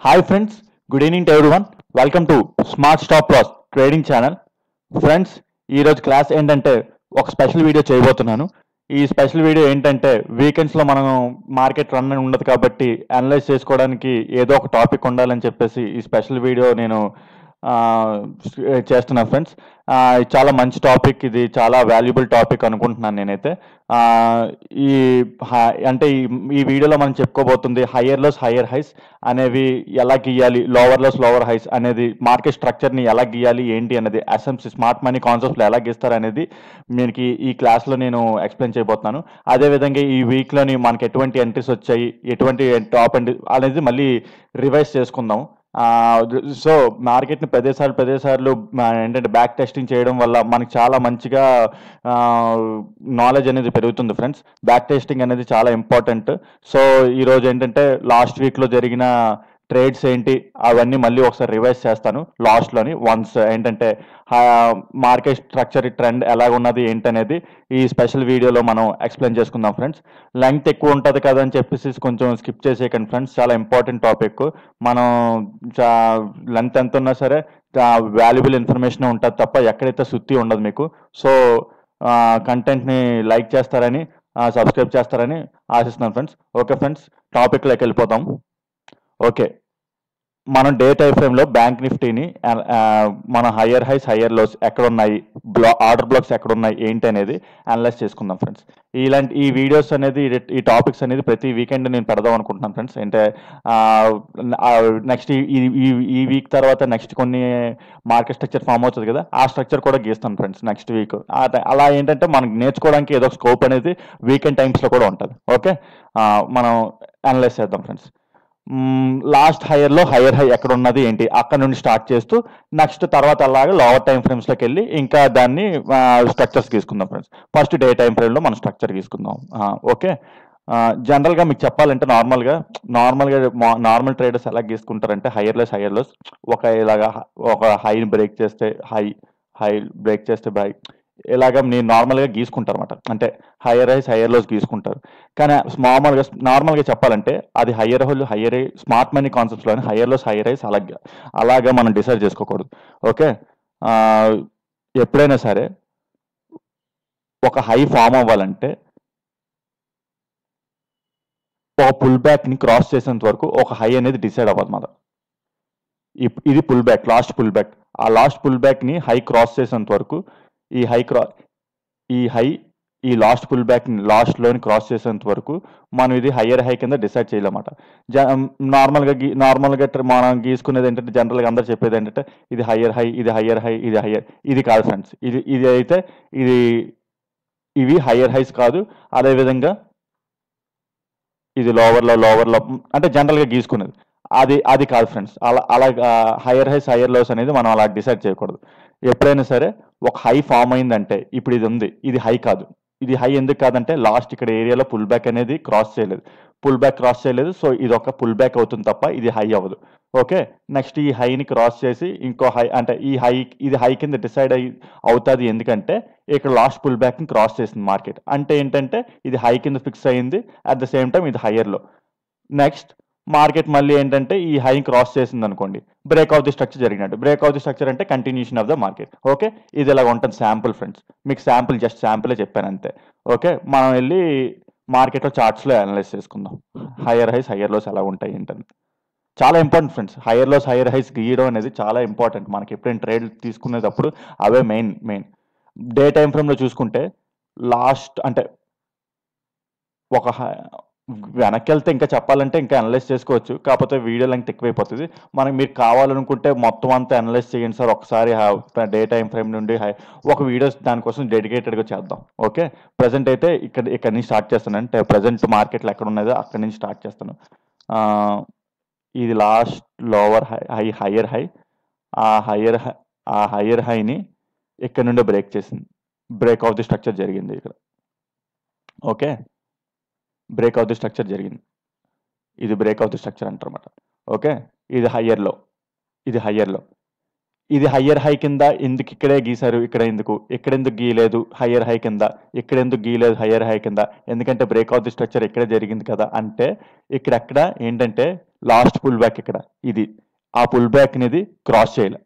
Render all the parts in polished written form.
Hi friends, good evening to everyone. Welcome to Smart Stop Loss trading channel. Friends, ఈరోజు class ఏంటంటే ఒక special video చేయబోతున్నాను. ఈ special video ఏంటంటే వీకెండ్స్లో మనం మార్కెట్ రన్ ఉండదు కాబట్టి అనలైజ్ చేసుకోవడానికి ఏదో ఒక టాపిక్ ఉండాలని చెప్పేసి ఈ స్పెషల్ వీడియో నేను చేస్తున్నాను ఫ్రెండ్స్. ఇది చాలా మంచి టాపిక్, ఇది చాలా వాల్యుబుల్ టాపిక్ అనుకుంటున్నాను నేనైతే. ఆ, ఈ అంటే ఈ వీడియోలో మనం చెప్పుకోబోతుంది హయ్యర్ లోస్ హయ్యర్ హైస్ అనేవి ఎలా గీయాలి, లోవర్ లోస్ లోవర్ హైస్ అనేది, మార్కెట్ స్ట్రక్చర్ని ఎలా గీయాలి ఏంటి అనేది, ఎస్ఎంసి స్మార్ట్ మనీ కాన్సెప్ట్లో ఎలా గీస్తారు అనేది మీకు ఈ క్లాస్లో నేను ఎక్స్ప్లెయిన్ చేయబోతున్నాను. అదేవిధంగా ఈ వీక్లోని మనకి ఎటువంటి ఎంట్రీస్ వచ్చాయి, ఎటువంటి టాప్ ఎంట్రీ అనేది మళ్ళీ రివైజ్ చేసుకుందాం. సో మార్కెట్ని పదేసార్లు ఏంటంటే బ్యాక్ టెస్టింగ్ చేయడం వల్ల మనకి చాలా మంచిగా నాలెడ్జ్ అనేది పెరుగుతుంది ఫ్రెండ్స్. బ్యాక్ టెస్టింగ్ అనేది చాలా ఇంపార్టెంట్. సో ఈరోజు ఏంటంటే లాస్ట్ వీక్లో జరిగిన ట్రేడ్స్ ఏంటి అవన్నీ మళ్ళీ ఒకసారి రివైజ్ చేస్తాను లాస్ట్లోని. వన్స్ ఏంటంటే మార్కెట్ స్ట్రక్చర్ ట్రెండ్ ఎలా ఉన్నది ఏంటనేది ఈ స్పెషల్ వీడియోలో మనం ఎక్స్ప్లెయిన్ చేసుకుందాం ఫ్రెండ్స్. లెంగ్త్ ఎక్కువ ఉంటుంది కదా అని చెప్పేసి కొంచెం స్కిప్ చేసేయకండి ఫ్రెండ్స్, చాలా ఇంపార్టెంట్ టాపిక్. మనం లెంగ్త్ ఎంత ఉన్నా సరే వాల్యుబుల్ ఇన్ఫర్మేషన్ ఉంటుంది తప్ప ఎక్కడైతే సుత్తి ఉండదు మీకు. సో కంటెంట్ని లైక్ చేస్తారని, సబ్స్క్రైబ్ చేస్తారని ఆశిస్తున్నాను ఫ్రెండ్స్. ఓకే ఫ్రెండ్స్, టాపిక్లోకి వెళ్ళిపోతాం. ఓకే, మనం డే టైం ఫ్రేమ్లో బ్యాంక్ నిఫ్టీని మన హయ్యర్ హైస్ హయ్యర్ లోస్ ఎక్కడ ఉన్నాయి, ఆర్డర్ బ్లాక్స్ ఎక్కడ ఉన్నాయి ఏంటి అనేది అనలైజ్ చేసుకుందాం ఫ్రెండ్స్. ఈ వీడియోస్ అనేది, ఈ టాపిక్స్ అనేది ప్రతి వీకెండ్ నేను పెడదాం అనుకుంటున్నాను ఫ్రెండ్స్. అంటే నెక్స్ట్ ఈ వీక్ తర్వాత నెక్స్ట్ కొన్ని మార్కెట్ స్ట్రక్చర్ ఫామ్ అవుతుంది కదా, ఆ స్ట్రక్చర్ కూడా గీస్తాను ఫ్రెండ్స్ నెక్స్ట్ వీక్. అలా ఏంటంటే మనకి నేర్చుకోవడానికి ఏదో ఒక స్కోప్ అనేది వీకెండ్ టైమ్స్లో కూడా ఉంటుంది. ఓకే, మనం అనలైజ్ చేద్దాం ఫ్రెండ్స్. లాస్ట్ హైయర్లో హైయర్ హై ఎక్కడ ఉన్నది ఏంటి అక్కడ నుండి స్టార్ట్ చేస్తూ నెక్స్ట్ తర్వాత అలాగే లోవర్ టైం ఫ్రేమ్స్లోకి వెళ్ళి ఇంకా దాన్ని స్ట్రక్చర్స్ తీసుకుందాం ఫ్రెండ్స్. ఫస్ట్ డే టైం ఫ్రేమ్లో మనం స్ట్రక్చర్ తీసుకుందాం. ఓకే, జనరల్గా మీకు చెప్పాలంటే నార్మల్ ట్రేడర్స్ ఎలా గీసుకుంటారంటే హైయర్ లోస్ ఇలాగా ఒక హైని బ్రేక్ చేస్తే హై బ్రేక్ చేస్తే బై, ఇలాగ నేను నార్మల్గా గీసుకుంటారు అనమాట. అంటే హైయర్ హైస్ హైయర్ లోస్ గీసుకుంటారు. కానీ నార్మల్గా చెప్పాలంటే అది హైయర్ స్మార్ట్ మనీ కాన్సెప్ట్స్లోని హైయర్ లోస్ హైయర్ హైస్ అలాగా మనం డిసైడ్ చేసుకోకూడదు. ఓకే, ఎప్పుడైనా సరే ఒక హై ఫామ్ అవ్వాలంటే ఒక పుల్ బ్యాక్ని క్రాస్ చేసేంత వరకు ఒక హై అనేది డిసైడ్ అవ్వదు మాట. ఇది pull back, last pull back. ఆ లాస్ట్ పుల్ బ్యాక్ని హై క్రాస్ చేసేంత వరకు ఈ లాస్ట్ పుల్ బ్యాక్ లాస్ట్లోని క్రాస్ చేసేంత వరకు మనం ఇది హయ్యర్ హై కింద డిసైడ్ చేయలేమాట. నార్మల్గా మనం గీసుకునేది ఏంటంటే, జనరల్గా అందరు చెప్పేది ఏంటంటే ఇది హయ్యర్ హై, ఇది హయ్యర్ హై, ఇది హయ్యర్. ఇది కాదు ఫ్రెండ్స్, ఇది అయితే ఇవి హయ్యర్ హైస్ కాదు. అదేవిధంగా ఇది లోవర్లో అంటే జనరల్గా గీసుకునేది అది కాదు ఫ్రెండ్స్. అలా హయ్యర్ హైస్ హయ్యర్ లోస్ అనేది మనం అలా డిసైడ్ చేయకూడదు. ఎప్పుడైనా సరే ఒక హై ఫామ్ అయిందంటే ఇప్పుడు ఇది ఉంది, ఇది హై కాదు. ఇది హై ఎందుకు కాదంటే లాస్ట్ ఇక్కడ ఏరియాలో పుల్ బ్యాక్ అనేది క్రాస్ చేయలేదు. సో ఇది ఒక పుల్ బ్యాక్ అవుతుంది తప్ప ఇది హై అవ్వదు. ఓకే, నెక్స్ట్ ఈ హైని క్రాస్ చేసి ఇంకో హై, అంటే ఇది హై కింద డిసైడ్ అవుతుంది. ఎందుకంటే ఇక్కడ లాస్ట్ పుల్ బ్యాక్ని క్రాస్ చేసింది మార్కెట్. అంటే ఏంటంటే ఇది హై కింద ఫిక్స్ అయ్యింది, అట్ ద సేమ్ టైం ఇది హయ్యర్లో. నెక్స్ట్ మార్కెట్ మళ్ళీ ఏంటంటే ఈ హై క్రాస్ చేసింది అనుకోండి, బ్రేక్ ఆఫ్ ది స్ట్రక్చర్ జరిగినట్టు. బ్రేక్ ఆఫ్ ది స్ట్రక్చర్ అంటే continuation of the market. Okay, ఇది ఇలా ఉంటుంది శాంపుల్ ఫ్రెండ్స్. మీకు జస్ట్ శాంపులే చెప్పాను అంతే. ఓకే, మనం వెళ్ళి మార్కెట్లో చార్ట్స్లో అనలైజ్ చేసుకుందాం హయ్యర్ హైస్ హయ్యర్ లోస్ ఎలా ఉంటాయి ఏంటని. చాలా important friends, higher lows higher highs గీయడం అనేది చాలా ఇంపార్టెంట్. మనకి ఎప్పుడైనా ట్రేడ్ తీసుకునేటప్పుడు అవే మెయిన్. డే టైం ఫ్రేమ్లో చూసుకుంటే లాస్ట్ అంటే ఒక వెనక్కి వెళ్తే ఇంకా చెప్పాలంటే ఇంకా అనలైజ్ చేసుకోవచ్చు, కాకపోతే వీడియో లెంగ్త్ ఎక్కువైపోతుంది. మీరు కావాలనుకుంటే మొత్తం అంతా అనలైజ్ చేయండి సార్ ఒకసారి డే టైం ఫ్రేమ్ నుండి ఒక వీడియోస్ దానికోసం డెడికేటెడ్గా చేద్దాం. ఓకే, ప్రజెంట్ అయితే ఇక్కడ నుంచి స్టార్ట్ చేస్తాను. అంటే ప్రజెంట్ మార్కెట్లో ఎక్కడ ఉన్నదో అక్కడి నుంచి స్టార్ట్ చేస్తాను. ఇది లాస్ట్ లోవర్ హయ్యర్ హై. ఆ హయ్యర్ హైని ఇక్కడ నుండే బ్రేక్ చేసింది, బ్రేక్ ఆఫ్ ది స్ట్రక్చర్ జరిగింది ఇక్కడ. Okay, break of the structure జరిగింది, ఇది బ్రేక్ ఆఫ్ ది స్ట్రక్చర్ అంటారన్నమాట. ఓకే, ఇది హయ్యర్లో. ఇది హయ్యర్ హై కింద ఎందుకు ఇక్కడే గీశారు, ఇక్కడెందుకు గీయలేదు హయ్యర్ హై కింద, ఇక్కడెందుకు గీయలేదు హయ్యర్ హై కింద, ఎందుకంటే బ్రేక్ ఆఫ్ ది స్ట్రక్చర్ ఇక్కడే జరిగింది కదా. అంటే ఇక్కడెక్కడ ఏంటంటే లాస్ట్ పుల్ బ్యాక్ ఇక్కడ ఇది, ఆ పుల్ బ్యాక్ అనేది క్రాస్ చేయాలి.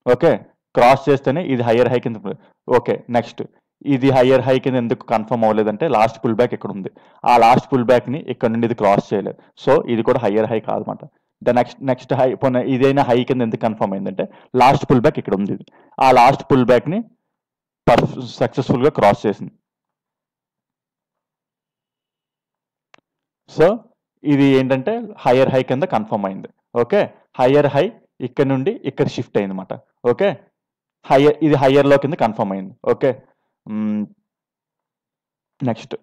ఓకే, క్రాస్ చేస్తేనే ఇది హయ్యర్ హై కింద. ఓకే, నెక్స్ట్ ఇది హయ్యర్ హై కింద ఎందుకు కన్ఫర్మ్ అవ్వలేదంటే లాస్ట్ పుల్ బ్యాక్ ఇక్కడ ఉంది, ఆ లాస్ట్ పుల్ బ్యాక్ ని ఇక్కడ నుండి ఇది క్రాస్ చేయలేదు, సో ఇది కూడా హయ్యర్ హై కాదన్నమాట. ద నెక్స్ట్ హై ఇదైనా హై కింద ఎందుకు కన్ఫర్మ్ అయిందంటే లాస్ట్ పుల్ బ్యాక్ ఇక్కడ ఉంది, ఆ లాస్ట్ పుల్ బ్యాక్ ని సక్సెస్ఫుల్ గా క్రాస్ చేసింది. సో ఇది ఏంటంటే హయ్యర్ హై కింద కన్ఫర్మ్ అయింది. ఓకే, హయ్యర్ హై ఇక్కడ నుండి ఇక్కడ షిఫ్ట్ అయింది అనమాట. ఓకే, హయ్యర్ ఇది హయ్యర్ లో కింద కన్ఫర్మ్ అయింది. ఓకే, నెక్స్ట్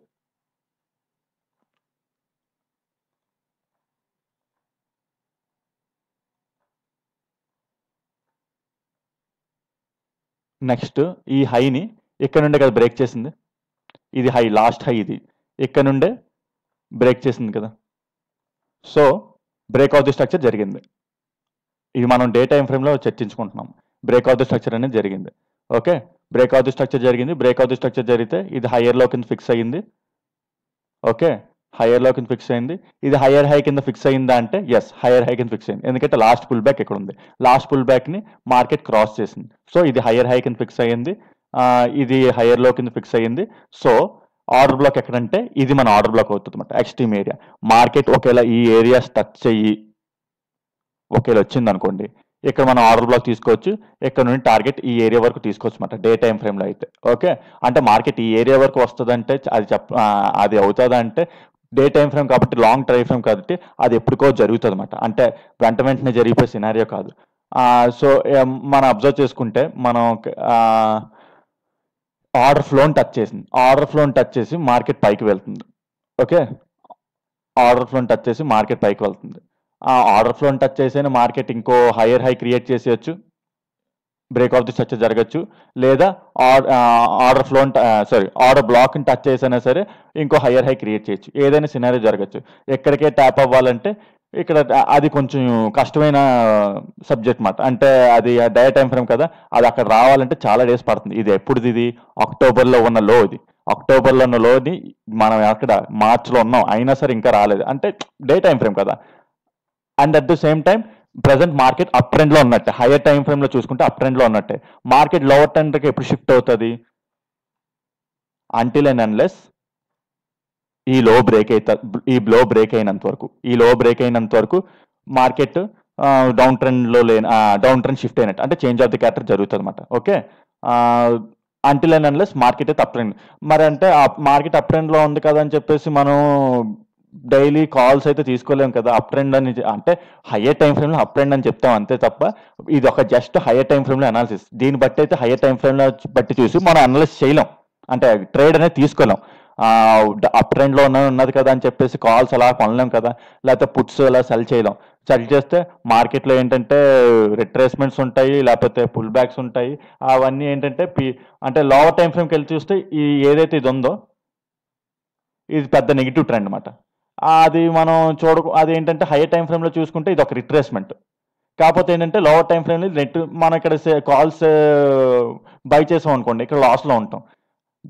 ఈ హైని ఇక్కడ నుండే కదా బ్రేక్ చేసింది, ఇది హై, లాస్ట్ హై ఇది ఇక్కడ నుండే బ్రేక్ చేసింది కదా. So break of the structure జరిగింది, ఇది మనం డే టైం ఫ్రేమ్లో చర్చించుకుంటున్నాం. బ్రేక్ ఆఫ్ ది స్ట్రక్చర్ అనేది జరిగింది. Okay, break of the structure జరిగింది. బ్రేక్ ఆఫ్ ది స్ట్రక్చర్ జరిగితే ఇది హయ్యర్ లో కింద ఫిక్స్ అయ్యింది. ఓకే, హయ్యర్ లో కింద ఫిక్స్ అయింది. ఇది హయ్యర్ హై కింద ఫిక్స్ అయిందా అంటే ఎస్, హయ్యర్ హై కింద ఫిక్స్ అయింది, ఎందుకంటే లాస్ట్ పుల్ బ్యాక్ ఇక్కడ ఉంది, లాస్ట్ పుల్ బ్యాక్ ని మార్కెట్ క్రాస్ చేసింది. సో ఇది హయ్యర్ హై కింద ఫిక్స్ అయ్యింది, ఇది హయ్యర్ లో కింద ఫిక్స్ అయ్యింది. సో ఆర్డర్ బ్లాక్ ఎక్కడంటే ఇది మన ఆర్డర్ బ్లాక్ అవుతుంది అనమాట, ఎక్స్ట్రీమ్ ఏరియా. మార్కెట్ ఒకవేళ ఈ ఏరియాస్ టచ్ అయ్యి ఒకవేళ వచ్చింది అనుకోండి, ఇక్కడ మనం ఆర్డర్ బ్లాక్ తీసుకోవచ్చు, ఇక్కడ నుండి టార్గెట్ ఈ ఏరియా వరకు తీసుకోవచ్చు అనమాట డే టైం ఫ్రేమ్లో అయితే. ఓకే, అంటే మార్కెట్ ఈ ఏరియా వరకు వస్తుందంటే అది అవుతుందా అంటే డే టైం ఫ్రేమ్ కాబట్టి, లాంగ్ టైం ఫ్రేమ్ కాబట్టి అది ఎప్పటికో జరుగుతుంది అనమాట, అంటే వెంటనే జరిగిపోయే సినారియో కాదు. సో మనం అబ్జర్వ్ చేసుకుంటే మనం ఆర్డర్ ఫ్లోని టచ్ చేసింది, ఆర్డర్ ఫ్లోని టచ్ చేసి మార్కెట్ పైకి వెళ్తుంది. ఓకే, ఆర్డర్ ఫ్లోని టచ్ చేసి మార్కెట్ పైకి వెళ్తుంది. ఆ ఆర్డర్ ఫ్లోని టచ్ చేసిన మార్కెట్ ఇంకో హయ్యర్ హై క్రియేట్ చేసేయచ్చు, బ్రేక్ ఆఫ్ ది స్ట్రక్చర్ జరగచ్చు, లేదా ఆర్డర్ ఫ్లోన్ ఆర్డర్ బ్లాక్ని టచ్ చేసినా సరే ఇంకో హయ్యర్ హై క్రియేట్ చేయొచ్చు, ఏదైనా సినారీ జరగచ్చు. ఎక్కడికే ట్యాప్ అవ్వాలంటే ఇక్కడ అది కొంచెం కష్టమైన సబ్జెక్ట్ మాట, అంటే అది డే టైం ఫ్రేమ్ కదా, అది అక్కడ రావాలంటే చాలా డేస్ పడుతుంది. ఇది ఎప్పుడుది, ఇది అక్టోబర్లో ఉన్న లో, ఇది అక్టోబర్లో ఉన్న లోని మనం అక్కడ మార్చ్లో ఉన్నాం అయినా సరే ఇంకా రాలేదు, అంటే డే టైం ఫ్రేమ్ కదా. And at the same time present market up trend లో ఉన్నట్టే, హైయర్ టైం ఫ్రేమ్ లో చూసుకుంటే అప్ ట్రెండ్ లో ఉన్నట్టే. మార్కెట్ లోవర్ ట్రెండ్ కి ఎప్పుడు షిఫ్ట్ అవుతుంది, అంటిల్ అండ్ అన్లెస్ ఈ లో బ్రేక్ అయినంత వరకు, ఈ లో బ్రేక్ అయినంత వరకు మార్కెట్ డౌన్ ట్రెండ్ లో డౌన్ ట్రెండ్ షిఫ్ట్ అయినట్టు, అంటే చేంజ్ ఆఫ్ ది క్యారెక్టర్ జరుగుతుంది అనమాట. Okay, until and unless market అయితే అప్ ట్రెండ్. మరి అంటే మార్కెట్ అప్ ట్రెండ్ లో ఉంది కదా అని చెప్పేసి మనం డైలీ కాల్స్ అయితే తీసుకోలేము కదా. అప్ ట్రెండ్ అని అంటే హయ్యర్ టైం ఫ్రేమ్లో అప్ ట్రెండ్ అని చెప్తాం అంతే తప్ప, ఇది ఒక జస్ట్ హయ్యర్ టైం ఫ్రేమ్లో అనాలిసిస్. దీన్ని బట్టి అయితే హయ్యర్ టైం ఫ్రేమ్లో బట్టి చూసి మనం అనలైజ్ చేయలేం, అంటే ట్రేడ్ అనేది తీసుకోలేం. అప్ ట్రెండ్లో ఉన్నది కదా అని చెప్పేసి కాల్స్ అలా కొనలేం కదా, లేకపోతే పుట్స్ అలా సెల్ చేయలేం. సెల్ చేస్తే మార్కెట్లో ఏంటంటే రిట్రేస్మెంట్స్ ఉంటాయి, లేకపోతే పుల్ బ్యాక్స్ ఉంటాయి. అవన్నీ ఏంటంటే అంటే లోవర్ టైం ఫ్రేమ్కి వెళ్ళి చూస్తే ఈ ఏదైతే ఇది ఉందో ఇది పెద్ద నెగిటివ్ ట్రెండ్ అనమాట. అది మనం అది ఏంటంటే హైయర్ టైం ఫ్రేమ్లో చూసుకుంటే ఇది ఒక రిట్రేస్మెంట్. కాకపోతే ఏంటంటే లోవర్ టైం ఫ్రేమ్లో నెట్ మనం ఇక్కడ కాల్స్ బై చేసాం అనుకోండి, ఇక్కడ లాస్లో ఉంటాం.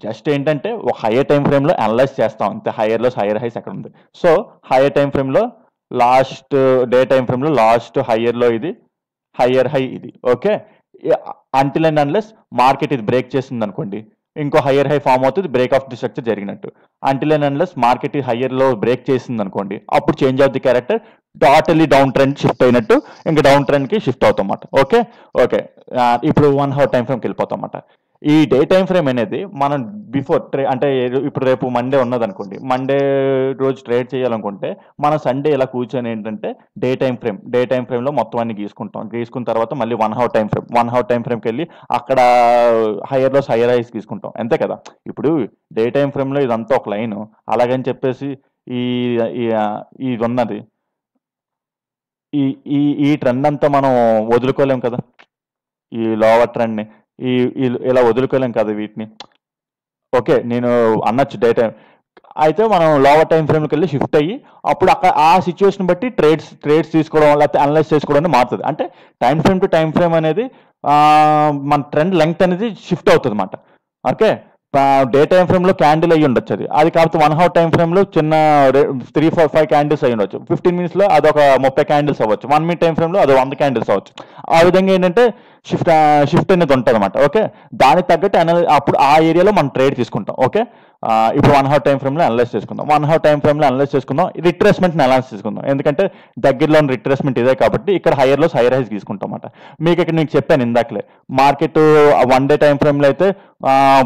జస్ట్ ఏంటంటే ఒక హైయర్ టైం ఫ్రేమ్లో అనలైజ్ చేస్తాం అంతే, హైయర్ హైస్ ఎక్కడ ఉంది. సో హైయర్ టైం ఫ్రేమ్లో లాస్ట్ డే టైం ఫ్రేమ్లో లాస్ట్ హైయర్లో ఇది హైయర్ హై ఇది. Okay, until and unless market ఇది బ్రేక్ చేసింది అనుకోండి, ఇంకో హయ్యర్ హై ఫామ్ అవుతుంది, బ్రేక్ ఆఫ్ ది స్ట్రక్చర్ జరిగినట్టు. అంటిల్ అండ్ అన్లెస్ మార్కెట్ హయ్యర్లో బ్రేక్ చేసింది అనుకోండి, అప్పుడు change of the character, totally down trend shift అయినట్టు, ఇంకా డౌన్ ట్రెండ్కి షిఫ్ట్ అవుతాం అన్నమాట. ఓకే ఓకే, ఇప్పుడు 1 hour టైం ఫ్రేమ్కి వెళ్ళిపోతాం అన్నమాట. ఈ డే టైం ఫ్రేమ్ అనేది మనం బిఫోర్ అంటే ఇప్పుడు రేపు మండే ఉన్నది అనుకోండి, మండే రోజు ట్రేడ్ చేయాలనుకుంటే మనం సండే ఇలా కూర్చొని ఏంటంటే డే టైం ఫ్రేమ్లో మొత్తం అన్ని గీసుకున్న తర్వాత మళ్ళీ 1 hour టైం ఫ్రేమ్కి వెళ్ళి అక్కడ హైయర్ హైస్ గీసుకుంటాం అంతే కదా. ఇప్పుడు డే టైం ఫ్రేమ్లో ఇదంతా ఒక లైన్, అలాగని చెప్పేసి ఇది ఉన్నది, ఈ ఈ ఈ ట్రెండ్ అంతా మనం వదులుకోలేం కదా, ఈ లోవర్ ట్రెండ్ని ఇలా వదులుకోలేం కదా వీటిని. ఓకే, నేను అనొచ్చు డే టైం అయితే మనం లోవర్ టైం ఫ్రేమ్కి వెళ్ళి షిఫ్ట్ అయ్యి అప్పుడు అక్కడ ఆ సిచ్యువేషన్ బట్టి ట్రేడ్స్ తీసుకోవడం లేకపోతే అనలైజ్ చేసుకోవడం మారుతుంది. అంటే time frame to time frame అనేది మన ట్రెండ్ లెంగ్త్ అనేది షిఫ్ట్ అవుతుంది అన్నమాట. ఓకే, డే టైం ఫ్రేమ్లో క్యాండిల్ అయ్యి ఉండొచ్చు, అది కాకపోతే 1 hour టైం ఫ్రేమ్లో చిన్న 3, 4, 5 క్యాండిల్స్ అయ్యి ఉండొచ్చు. 15 minutesలో అదొక 30 క్యాండిల్స్ అవ్వచ్చు. 1 minute టైం ఫ్రేమ్లో అది 100 క్యాండిల్స్ అవ్వచ్చు. ఆ విధంగా ఏంటంటే షిఫ్ట్ అనేది ఉంటుంది అనమాట. ఓకే, దానికి తగ్గట్టు అప్పుడు ఆ ఏరియాలో మనం ట్రేడ్ తీసుకుంటాం. ఓకే, ఇప్పుడు 1 hour టైం ఫ్రేమ్లో అనలైజ్ చేసుకుందాం. 1 hour టైం ఫ్రేమ్లో అనలైజ్ చేసుకుందాం. రిట్రేస్మెంట్ని అనలైజ్ చేసుకుందాం, ఎందుకంటే దగ్గరలో ఉన్న రిట్రేస్మెంట్ ఇదే కాబట్టి ఇక్కడ హైయర్ లోస్ హైయర్ హైస్ తీసుకుంటాం అన్నమాట. మీకు ఇక్కడ నేను చెప్పాను ఇందాకలే, మార్కెట్ 1 day టైం ఫ్రేమ్లో అయితే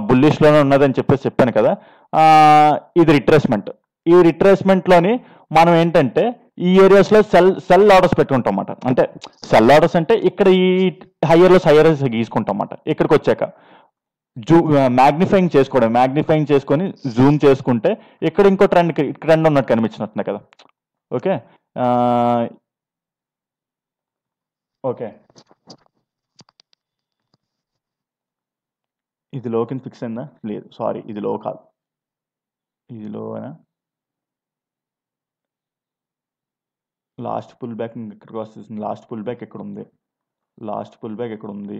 బుల్లిష్లోనే ఉన్నదని చెప్పాను కదా. ఇది రిట్రేస్మెంట్. ఈ రిట్రేస్మెంట్లోని మనం ఏంటంటే ఈ ఏరియాస్లో సెల్ ఆర్డర్స్ పెట్టుకుంటాం అన్నమాట. అంటే సెల్ ఆర్డర్స్ అంటే ఇక్కడ ఈ హైయర్ లోస్ హైయర్ హైస్ గీసుకుంటాం అన్నమాట. ఇక్కడికి వచ్చాక మ్యాగ్నిఫైయింగ్ చేసుకొని జూమ్ చేసుకుంటే ఇక్కడ ఇంకో ట్రెండ్ ఉన్నట్టు కనిపించినట్టున్నాయి కదా. ఓకే, ఓకే, ఇది లో కింద ఫిక్స్ అయిందా? లేదు, సారీ, ఇది లో కాదు. ఇది లోనా? లాస్ట్ పుల్ బ్యాక్ ఇక్కడికి వస్తుంది. లాస్ట్ పుల్ బ్యాక్ ఎక్కడ ఉంది?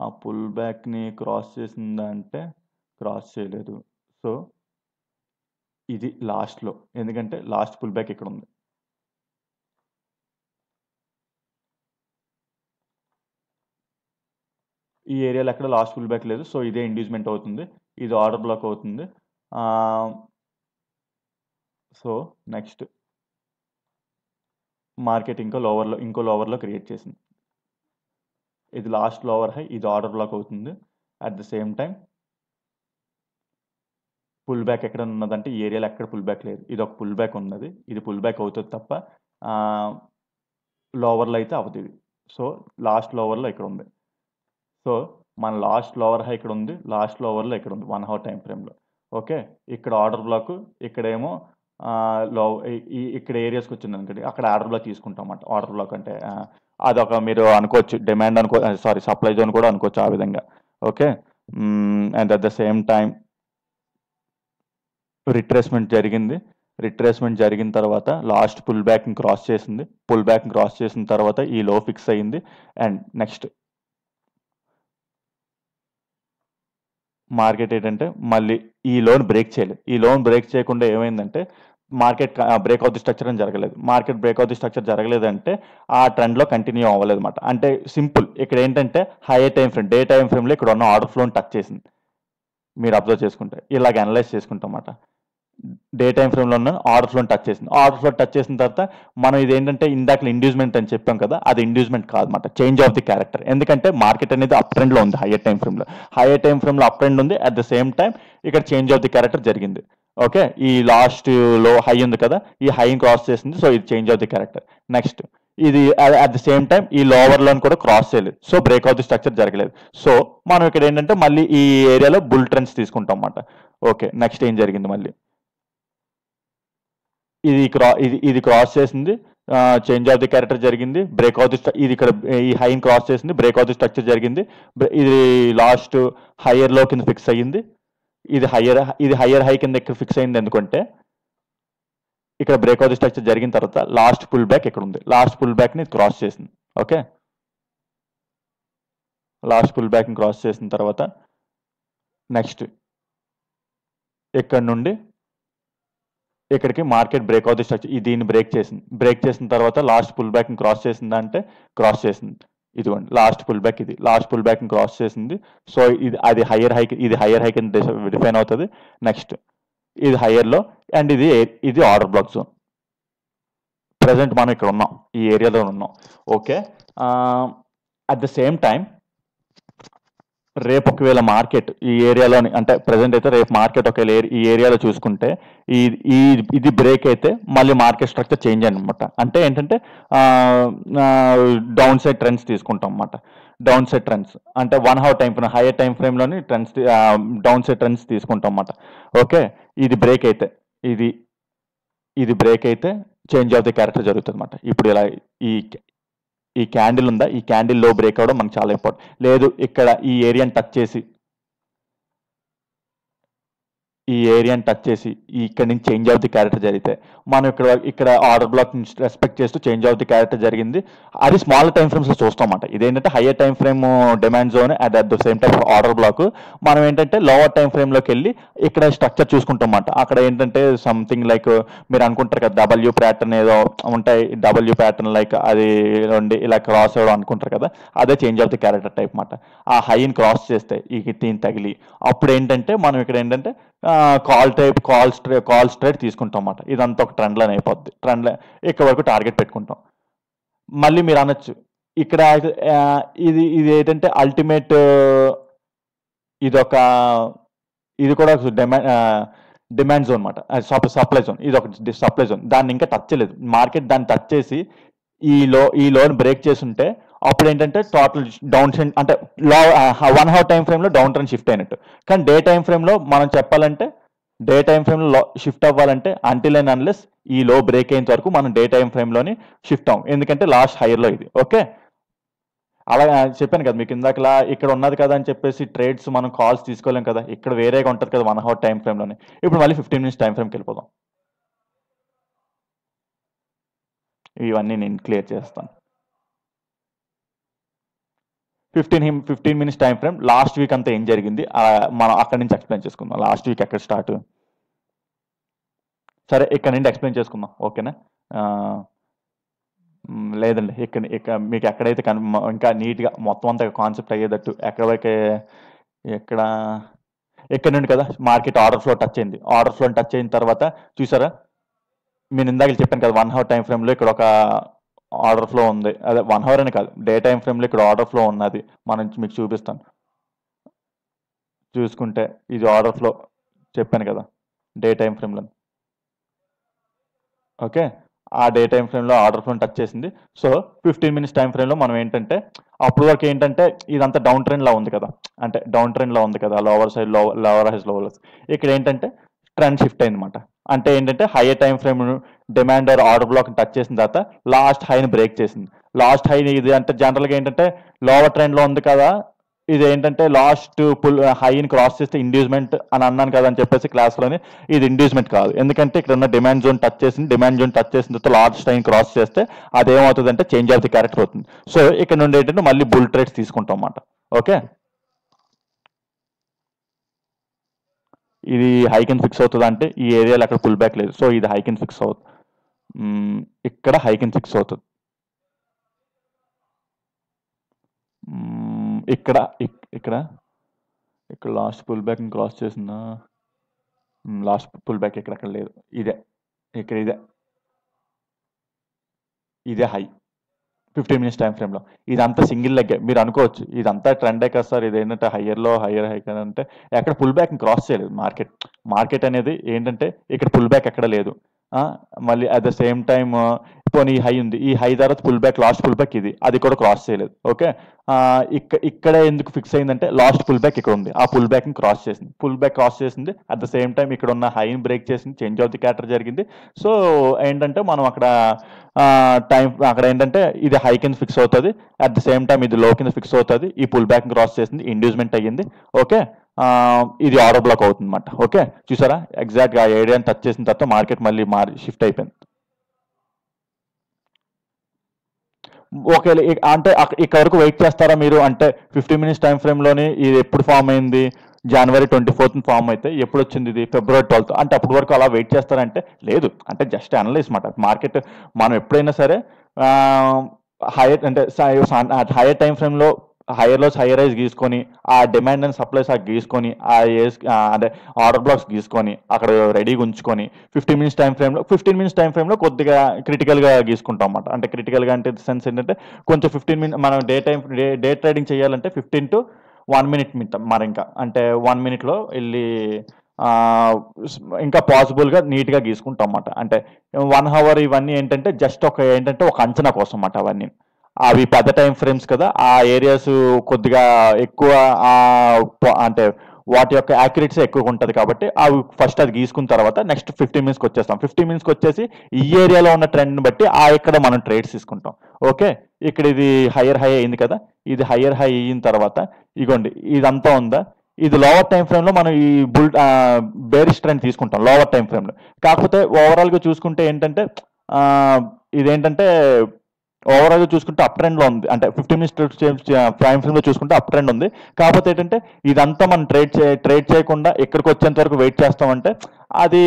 ఆ పుల్ బ్యాక్ని క్రాస్ చేసిందా అంటే క్రాస్ చేయలేదు. సో ఇది లాస్ట్లో, ఎందుకంటే లాస్ట్ పుల్ బ్యాక్ ఇక్కడ ఉంది. ఈ ఏరియాలో ఎక్కడ లాస్ట్ పుల్ బ్యాక్ లేదు. సో ఇదే ఇండ్యూస్మెంట్ అవుతుంది, ఇది ఆర్డర్ బ్లాక్ అవుతుంది. సో నెక్స్ట్ మార్కెట్ ఇంకో లోవర్లో క్రియేట్ చేసింది. ఇది లాస్ట్ లోవర్ హై, ఇది ఆర్డర్ బ్లాక్ అవుతుంది. At the same time pull back ఎక్కడ ఉన్నదంటే ఈ ఏరియాలో ఎక్కడ పుల్ బ్యాక్ లేదు. ఇది ఒక పుల్ బ్యాక్ ఉన్నది, ఇది పుల్ బ్యాక్ అవుతుంది తప్ప లోవర్లో అయితే అవుతుంది. సో లాస్ట్ లోవర్లో ఇక్కడ ఉంది. సో మన లాస్ట్ లోవర్ హై ఇక్కడ ఉంది, లాస్ట్ లోవర్లో ఇక్కడ ఉంది 1 hour టైం ఫ్రేమ్లో. ఓకే, ఇక్కడ ఆర్డర్ బ్లాక్, ఇక్కడేమో ఇక్కడ ఏరియాస్కి వచ్చింది అనుకోండి, అక్కడ ఆర్డర్ బ్లాక్ తీసుకుంటాం అన్నమాట. ఆర్డర్ బ్లాక్ అంటే అదొక మీరు అనుకోవచ్చు డిమాండ్ సప్లై జోన్ కూడా అనుకోవచ్చు ఆ విధంగా. Okay, and at the same time retracement జరిగిన తర్వాత లాస్ట్ పుల్ బ్యాక్ని క్రాస్ చేసిన తర్వాత ఈ లో ఫిక్స్ అయ్యింది. అండ్ నెక్స్ట్ మార్కెట్ ఏంటంటే మళ్ళీ ఈ లోన్ బ్రేక్ చేయలేదు. ఈ లోన్ బ్రేక్ చేయకుండా ఏమైందంటే market break out the structure అని జరగలేదు. Market break out the structure జరగలేదంటే ఆ ట్రెండ్లో కంటిన్యూ అవ్వలేదు అనమాట. అంటే సింపుల్, ఇక్కడ ఏంటంటే higher time frame, day time ఫ్రేమ్లో ఇక్కడ ఉన్న ఆర్డర్ ఫ్లోని టచ్ చేసింది. మీరు అబ్జర్వ్ చేసుకుంటే ఇలాగ అనలైజ్ చేసుకుంటాం అన్నమాట. డే టైం ఫ్రేమ్లో ఉన్న ఆర్డర్ ఫ్లోని టచ్ చేసింది. ఆర్డర్ ఫ్లో టచ్ చేసిన తర్వాత మనం ఇది ఏంటంటే ఇందాక ఇండ్యూస్మెంట్ అని చెప్పాం కదా, అది ఇండ్యూస్మెంట్ కాదన్నమాట, చేంజ్ ఆఫ్ ది క్యారెక్టర్. ఎందుకంటే మార్కెట్ అనేది అప్ ట్రెండ్లో ఉంది. హైయర్ టైం ఫ్రేమ్లో అప్ ట్రెండ్ ఉంది. అట్ ద సేమ్ టైం ఇక్కడ చేంజ్ ఆఫ్ ది క్యారెక్టర్ జరిగింది. ఓకే, ఈ లాస్ట్ లో హై ఉంది కదా, ఈ హైని క్రాస్ చేసింది. సో ఇది change of the character. Next ఇది అట్ ద సేమ్ టైం ఈ లోవర్ లోన్ కూడా క్రాస్ చేయలేదు. So break of the structure జరగలేదు. సో మనం ఇక్కడ ఏంటంటే మళ్ళీ ఈ ఏరియాలో బుల్ ట్రెండ్స్ తీసుకుంటాం అన్నమాట. ఓకే, నెక్స్ట్ ఏం జరిగింది? మళ్ళీ ఇది క్రాస్ చేసింది, చేంజ్ ఆఫ్ ది క్యారెక్టర్ జరిగింది, బ్రేక్ ఆఫ్ ది ఇది ఇక్కడ ఈ హైని క్రాస్ చేసింది, బ్రేక్ ఆఫ్ ది స్ట్రక్చర్ జరిగింది. ఇది లాస్ట్ హైయర్ లో కింద ఫిక్స్ అయ్యింది. ఇది హైయర్ హై కింద ఇక్కడ ఫిక్స్ అయింది. ఎందుకంటే ఇక్కడ బ్రేక్ ఆఫ్ ది స్ట్రక్చర్ జరిగిన తర్వాత లాస్ట్ పుల్ బ్యాక్ ఇక్కడ ఉంది. లాస్ట్ పుల్ బ్యాక్ ని క్రాస్ చేసింది. ఓకే, లాస్ట్ పుల్ బ్యాక్ ని క్రాస్ చేసిన తర్వాత నెక్స్ట్ ఇక్కడ నుండి ఇక్కడికి market break of the structure దీన్ని బ్రేక్ చేసిన తర్వాత లాస్ట్ పుల్ బ్యాక్ ని క్రాస్ చేసిందా అంటే క్రాస్ చేసింది. ఇదిగోండి లాస్ట్ పుల్ బ్యాక్, ఇది లాస్ట్ పుల్ బ్యాక్ ని క్రాస్ చేసింది. సో ఇది హైయర్ హై కింద డిఫైన్ అవుతుంది. నెక్స్ట్ ఇది హైయర్ లో, అండ్ ఇది ఆర్డర్ బ్లాక్ జోన్. ప్రెసెంట్ మనం ఇక్కడ ఉన్నాం, ఈ ఏరియాలో ఉన్నాం. Okay, at the same time రేపు ఒకవేళ మార్కెట్ ఈ ఏరియాలోని, అంటే ప్రెసెంట్ అయితే రేపు మార్కెట్ ఒకవేళ ఈ ఏరియాలో చూసుకుంటే ఇది బ్రేక్ అయితే మళ్ళీ మార్కెట్ స్ట్రక్చర్ చేంజ్ అనమాట. అంటే ఏంటంటే డౌన్ సైడ్ ట్రెండ్స్ తీసుకుంటాం అన్నమాట. డౌన్ సైడ్ ట్రెండ్స్ అంటే 1 hour time frame, higher time ఫ్రేమ్లోని ట్రెండ్స్, డౌన్ సైడ్ ట్రెండ్స్ తీసుకుంటాం అన్నమాట. ఓకే, ఇది బ్రేక్ అయితే ఇది బ్రేక్ అయితే చేంజ్ ఆఫ్ ది క్యారెక్టర్ జరుగుతుంది అన్నమాట. ఇప్పుడు ఇలా ఈ క్యాండిల్ ఉందా, ఈ క్యాండిల్ లో బ్రేక్ అవడం మనకు చాలా ఇంపార్టెంట్. లేదు ఇక్కడ ఈ ఏరియాని టచ్ చేసి ఈ ఏరియాని టచ్ చేసి ఇక్కడ నుంచి చేంజ్ ఆఫ్ ది క్యారెక్టర్ జరిగితే మనం ఇక్కడ ఆర్డర్ బ్లాక్ రెస్పెక్ట్ చేస్తూ చేంజ్ ఆఫ్ ది క్యారెక్టర్ జరిగింది. అది స్మాల్ టైం ఫ్రేమ్స్ లో చూస్తామాట. ఇదేంటంటే higher time frame demand zone at the same time order black. మనం ఏంటంటే లోవర్ టైం ఫ్రేమ్ లోకి వెళ్ళి ఇక్కడ స్ట్రక్చర్ చూసుకుంటామాట. అక్కడ ఏంటంటే సంథింగ్ లైక్ మీరు అనుకుంటారు కదా డబ్ల్యూ ప్యాటర్న్ ఏదో ఉంటాయి, డబ్ల్యూ ప్యాటర్న్ లైక్ అది ఉండి ఇలా క్రాస్ అవ్వడం అనుకుంటారు కదా, అదే change of the character type మాట. ఆ హైని క్రాస్ చేస్తే ఈ దీని తగిలి అప్పుడు ఏంటంటే మనం ఇక్కడ ఏంటంటే కాల్ స్ట్రైట్ తీసుకుంటాం అన్నమాట. ఇదంతా ఒక ట్రెండ్ లైన్ అయిపోద్ది. ట్రెండ్ లైన్ ఇక్కడ వరకు టార్గెట్ పెట్టుకుంటాం. మళ్ళీ మీరు అనొచ్చు ఇక్కడ ఇది ఇది ఏంటంటే అల్టిమేట్, ఇది కూడా డిమాండ్ జోన్ అనమాట, సప్లై జోన్. ఇది ఒక సప్లై జోన్. దాన్ని ఇంకా టచ్ చేయలేదు మార్కెట్. దాన్ని టచ్ చేసి ఈ లోన్ బ్రేక్ చేసి ఉంటే అప్పుడు ఏంటంటే టోటల్ డౌన్ ట్రెండ్ అంటే 1 hour టైం ఫ్రేమ్ లో డౌన్ ట్రెండ్ షిఫ్ట్ అయినట్టు. కానీ డే టైం ఫ్రేమ్ లో మనం చెప్పాలంటే డే టైం ఫ్రేమ్ లో షిఫ్ట్ అవ్వాలంటే అంటిల్ అండ్ అన్లెస్ ఈ లో బ్రేక్ అయినంత వరకు మనం డే టైం ఫ్రేమ్ లోని షిఫ్ట్ అవ్వం, ఎందుకంటే లాస్ట్ హైయర్ లో ఇది. ఓకే, అలా చెప్పాను కదా మీకు ఇందాకలా ఇక్కడ ఉన్నది కదా అని చెప్పేసి ట్రేడ్స్ మనం కాల్స్ తీసుకోలేం కదా, ఇక్కడ వేరేగా ఉంటుంది కదా 1 hour టైం ఫ్రేమ్ లోని. ఇప్పుడు మళ్ళీ 15 minutes టైం ఫ్రేమ్కి వెళ్ళిపోదాం. ఇవన్నీ నేను క్లియర్ చేస్తాను. 15 minutes time frame. Last week అంతా ఏం జరిగింది మనం అక్కడి నుంచి ఎక్స్ప్లెయిన్ చేసుకుందాం. లాస్ట్ వీక్ ఎక్కడ స్టార్ట్, సరే ఇక్కడ నుండి ఎక్స్ప్లెయిన్ చేసుకుందాం. ఓకేనా? లేదండి, ఇక్కడ మీకు ఎక్కడైతే ఇంకా నీట్గా మొత్తం అంతా కాన్సెప్ట్ అయ్యేటట్టు ఎక్కడ నుండి కదా మార్కెట్ ఆర్డర్ ఫ్లో టచ్ అయింది. ఆర్డర్ ఫ్లో టచ్ అయిన తర్వాత చూసారా, నేను ఇందాక చెప్పాను కదా 1 hour టైం ఫ్రేమ్లో ఇక్కడ ఒక ఆర్డర్ ఫ్లో ఉంది. అదే 1 hour అని కాదు, డే టైం ఫ్రేమ్లో ఇక్కడ ఆర్డర్ ఫ్లో ఉన్నది. మనం మీకు చూపిస్తాను. చూసుకుంటే ఇది ఆర్డర్ ఫ్లో చెప్పాను కదా డే టైం ఫ్రేమ్లో. ఓకే, ఆ డే టైం ఫ్రేమ్లో ఆర్డర్ ఫ్లో టచ్ చేసింది. సో 15 minutes టైం ఫ్రేమ్లో మనం ఏంటంటే అప్పుడు వరకు ఏంటంటే ఇదంతా డౌన్ ట్రెండ్లా ఉంది కదా, అంటే డౌన్ ట్రెండ్లా ఉంది కదా, lower side lower highs lower. ఇక్కడ ఏంటంటే ట్రెండ్ షిఫ్ట్ అయిందన్నమాట. అంటే ఏంటంటే higher time frame demand order block touch చేసిన తర్వాత లాస్ట్ హైని బ్రేక్ చేసింది. లాస్ట్ హైని ఇది అంటే జనరల్గా ఏంటంటే లోవర్ ట్రెండ్లో ఉంది కదా, ఇది ఏంటంటే లాస్ట్ హైని క్రాస్ చేస్తే ఇండ్యూస్మెంట్ అని అన్నాను కదా అని చెప్పేసి క్లాస్లోని. ఇది ఇండ్యూస్మెంట్ కాదు, ఎందుకంటే ఇక్కడ ఉన్న డిమాండ్ జోన్ టచ్ చేసింది. డిమాండ్ జోన్ టచ్ చేసిన తర్వాత లాస్ట్ హైని క్రాస్ చేస్తే అదేమవుతుంది అంటే చేంజ్ ఆఫ్ ది క్యారెక్టర్ అవుతుంది. సో ఇక్కడ నుండి ఏంటంటే మళ్ళీ బుల్ ట్రేడ్స్ తీసుకుంటాం అన్నమాట. ఓకే, ఇది హై కింద ఫిక్స్ అవుతుంది అంటే ఈ ఏరియాలో అక్కడ పుల్ బ్యాక్ లేదు. సో ఇది హై కింద ఫిక్స్ అవుతుంది, ఇక్కడ హై కింద ఫిక్స్ అవుతుంది. ఇక్కడ ఇక్కడ ఇక్కడ లాస్ట్ పుల్ బ్యాక్ క్రాస్ చేసిందా, లాస్ట్ పుల్ బ్యాక్ ఇక్కడ లేదు. ఇక్కడ ఇదే హై 15 minutes టైం ఫ్రేమ్లో. ఇదంతా సింగిల్ లెగ్. మీరు అనుకోవచ్చు ఇదంతా ట్రెండే కదా సార్, ఇది ఏంటంటే హయ్యర్ హై అంటే ఎక్కడ పుల్ బ్యాక్ క్రాస్ చేయలేదు మార్కెట్ అనేది ఏంటంటే ఇక్కడ పుల్ బ్యాక్ ఎక్కడ లేదు. మళ్ళీ అట్ ద సేమ్ టైమ్ పోనీ ఈ హై ఉంది, ఈ హై తర్వాత pull back, last pull back అది కూడా క్రాస్ చేయలేదు. ఓకే, ఇక్కడ ఎందుకు ఫిక్స్ అయిందంటే లాస్ట్ పుల్ బ్యాక్ ఇక్కడ ఉంది, ఆ పుల్ బ్యాక్ క్రాస్ చేసింది. అట్ ద సేమ్ టైం ఇక్కడ ఉన్న హైని బ్రేక్ చేసింది, చేంజ్ ఆఫ్ ది క్యారెక్టర్ జరిగింది. సో ఏంటంటే మనం అక్కడ అక్కడ ఏంటంటే ఇది హై కింద ఫిక్స్ అవుతుంది, అట్ ద సేమ్ టైం ఇది లో కింద ఫిక్స్ అవుతుంది. ఈ పుల్ బ్యాక్ క్రాస్ చేసింది, ఇండ్యూస్మెంట్ అయ్యింది. ఓకే, ఇది ఆర్డర్ బ్లాక్ అవుతుంది అన్నమాట. ఓకే, చూసారా ఎగ్జాక్ట్గా ఆ ఏరియాని టచ్ చేసిన తర్వాత మార్కెట్ మళ్ళీ షిఫ్ట్ అయిపోయింది. ఒకవేళ అంటే ఇక్కడ వరకు వెయిట్ చేస్తారా మీరు అంటే 15 minutes టైం ఫ్రేమ్లోని ఇది ఎప్పుడు ఫామ్ అయింది, January 24th ఫామ్ అయితే ఎప్పుడు వచ్చింది ఇది February 12th అంటే అప్పటి వరకు అలా వెయిట్ చేస్తారంటే లేదు, అంటే జస్ట్ అనలైజ్ మాట. మార్కెట్ మనం ఎప్పుడైనా సరే హైయర్ అంటే హైయర్ టైం ఫ్రేమ్లో హైయర్ లోస్ హైయర్ రైజ్ గీసుకొని ఆ డిమాండ్ అండ్ సప్లైస్ గీసుకొని అదే ఆర్డర్ బ్లాక్స్ గీసుకొని అక్కడ రెడీగా ఉంచుకొని 15 minutes టైం ఫ్రేమ్లో కొద్దిగా క్రిటికల్గా గీసుకుంటాం అన్నమాట. అంటే క్రిటికల్గా అంటే సెన్స్ ఏంటంటే కొంచెం 15 minutes మనం డే ట్రేడింగ్ చేయాలంటే 15 to 1 minute మరి ఇంకా అంటే 1 minute వెళ్ళి ఇంకా పాసిబుల్గా నీట్గా గీసుకుంటాం అన్నమాట. అంటే 1 hour ఇవన్నీ ఏంటంటే జస్ట్ ఒక అంచనా కోసం అన్నమాట. అవన్నీ అవి పెద్ద టైం ఫ్రేమ్స్ కదా, ఆ ఏరియాస్ కొద్దిగా ఎక్కువ అంటే వాటి యొక్క యాక్యురేట్స్ ఎక్కువగా ఉంటుంది కాబట్టి అవి ఫస్ట్ అది గీసుకున్న తర్వాత నెక్స్ట్ 15 minutes వచ్చేస్తాం. 15 minutes వచ్చేసి ఈ ఏరియాలో ఉన్న ట్రెండ్ని బట్టి ఇక్కడ మనం ట్రేడ్స్ తీసుకుంటాం. ఓకే, ఇక్కడ ఇది హయ్యర్ హై అయింది కదా, ఇది హయ్యర్ హై అయిన తర్వాత ఇగోండి ఇదంతా ఉందా, ఇది లోవర్ టైం ఫ్రేమ్లో మనం ఈ బేరిష్ ట్రెండ్ తీసుకుంటాం లోవర్ టైం ఫ్రేమ్లో. కాకపోతే ఓవరాల్గా చూసుకుంటే ఏంటంటే ఆ, ఇదేంటంటే ఓవరాల్గా చూసుకుంటే అప్ ట్రెండ్లో ఉంది, అంటే 15 మినిట్స్ ప్రైమ్ ఫ్రేమ్లో చూసుకుంటే అప్ ట్రెండ్ ఉంది. కాకపోతే ఏంటంటే ఇదంతా మనం ట్రేడ్ చేయకుండా ఇక్కడికి వచ్చేంత వరకు వెయిట్ చేస్తామంటే అది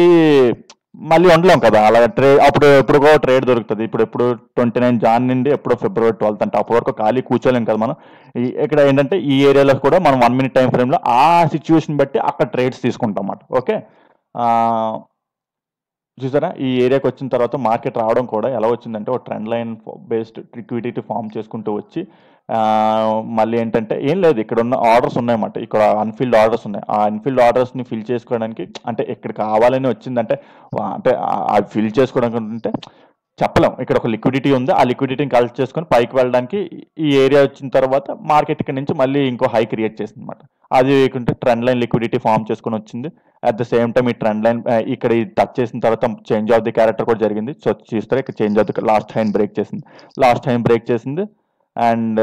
మళ్ళీ ఉండలేం కదా. అలా అప్పుడు ఎప్పుడుకో ట్రేడ్ దొరుకుతుంది. ఎప్పుడు 29 జాన్ నుండి ఎప్పుడో ఫిబ్రవరి 12 అంటే అప్పటి వరకు ఖాళీ కూర్చోలేం కదా మనం. ఇక్కడ ఏంటంటే ఈ ఏరియాలో కూడా మనం 1 మినిట్ టైం ఫ్రేమ్లో ఆ సిచ్యువేషన్ బట్టి అక్కడ ట్రేడ్స్ తీసుకుంటాం అన్నమాట. ఓకే, చూసారా ఈ ఏరియాకి వచ్చిన తర్వాత మార్కెట్ రావడం కూడా ఎలా వచ్చిందంటే ఒక trend line based liquidity form చేసుకుంటూ వచ్చి మళ్ళీ ఏంటంటే ఏం లేదు, ఇక్కడ ఉన్న ఆర్డర్స్ ఉన్నాయన్నమాట. ఇక్కడ అన్ఫిల్డ్ ఆర్డర్స్ ఉన్నాయి. ఆ అన్ఫిల్డ్ ఆర్డర్స్ని ఫిల్ చేసుకోవడానికి అంటే ఇక్కడ కావాలని వచ్చిందంటే అంటే అది ఫిల్ చేసుకోవడానికి అంటే చెప్పలేం. ఇక్కడ ఒక లిక్విడిటీ ఉంది, ఆ లిక్విడిటీని కలెక్ట్ చేసుకొని పైకి వెళ్ళడానికి ఈ ఏరియా వచ్చిన తర్వాత మార్కెట్ ఇక్కడ నుంచి మళ్ళీ ఇంకో హై క్రియేట్ చేసింది అనమాట. అది లేకుంటే ట్రెండ్ లైన్ లిక్విడిటీ ఫామ్ చేసుకొని వచ్చింది. అట్ ద సేమ్ టైం ఈ ట్రెండ్ లైన్ ఇక్కడ ఇది టచ్ చేసిన తర్వాత చేంజ్ ఆఫ్ ది క్యారెక్టర్ కూడా జరిగింది. సో చూస్తే ఇక్కడ చేంజ్ ఆఫ్ ది లాస్ట్ హైన్ బ్రేక్ చేసింది అండ్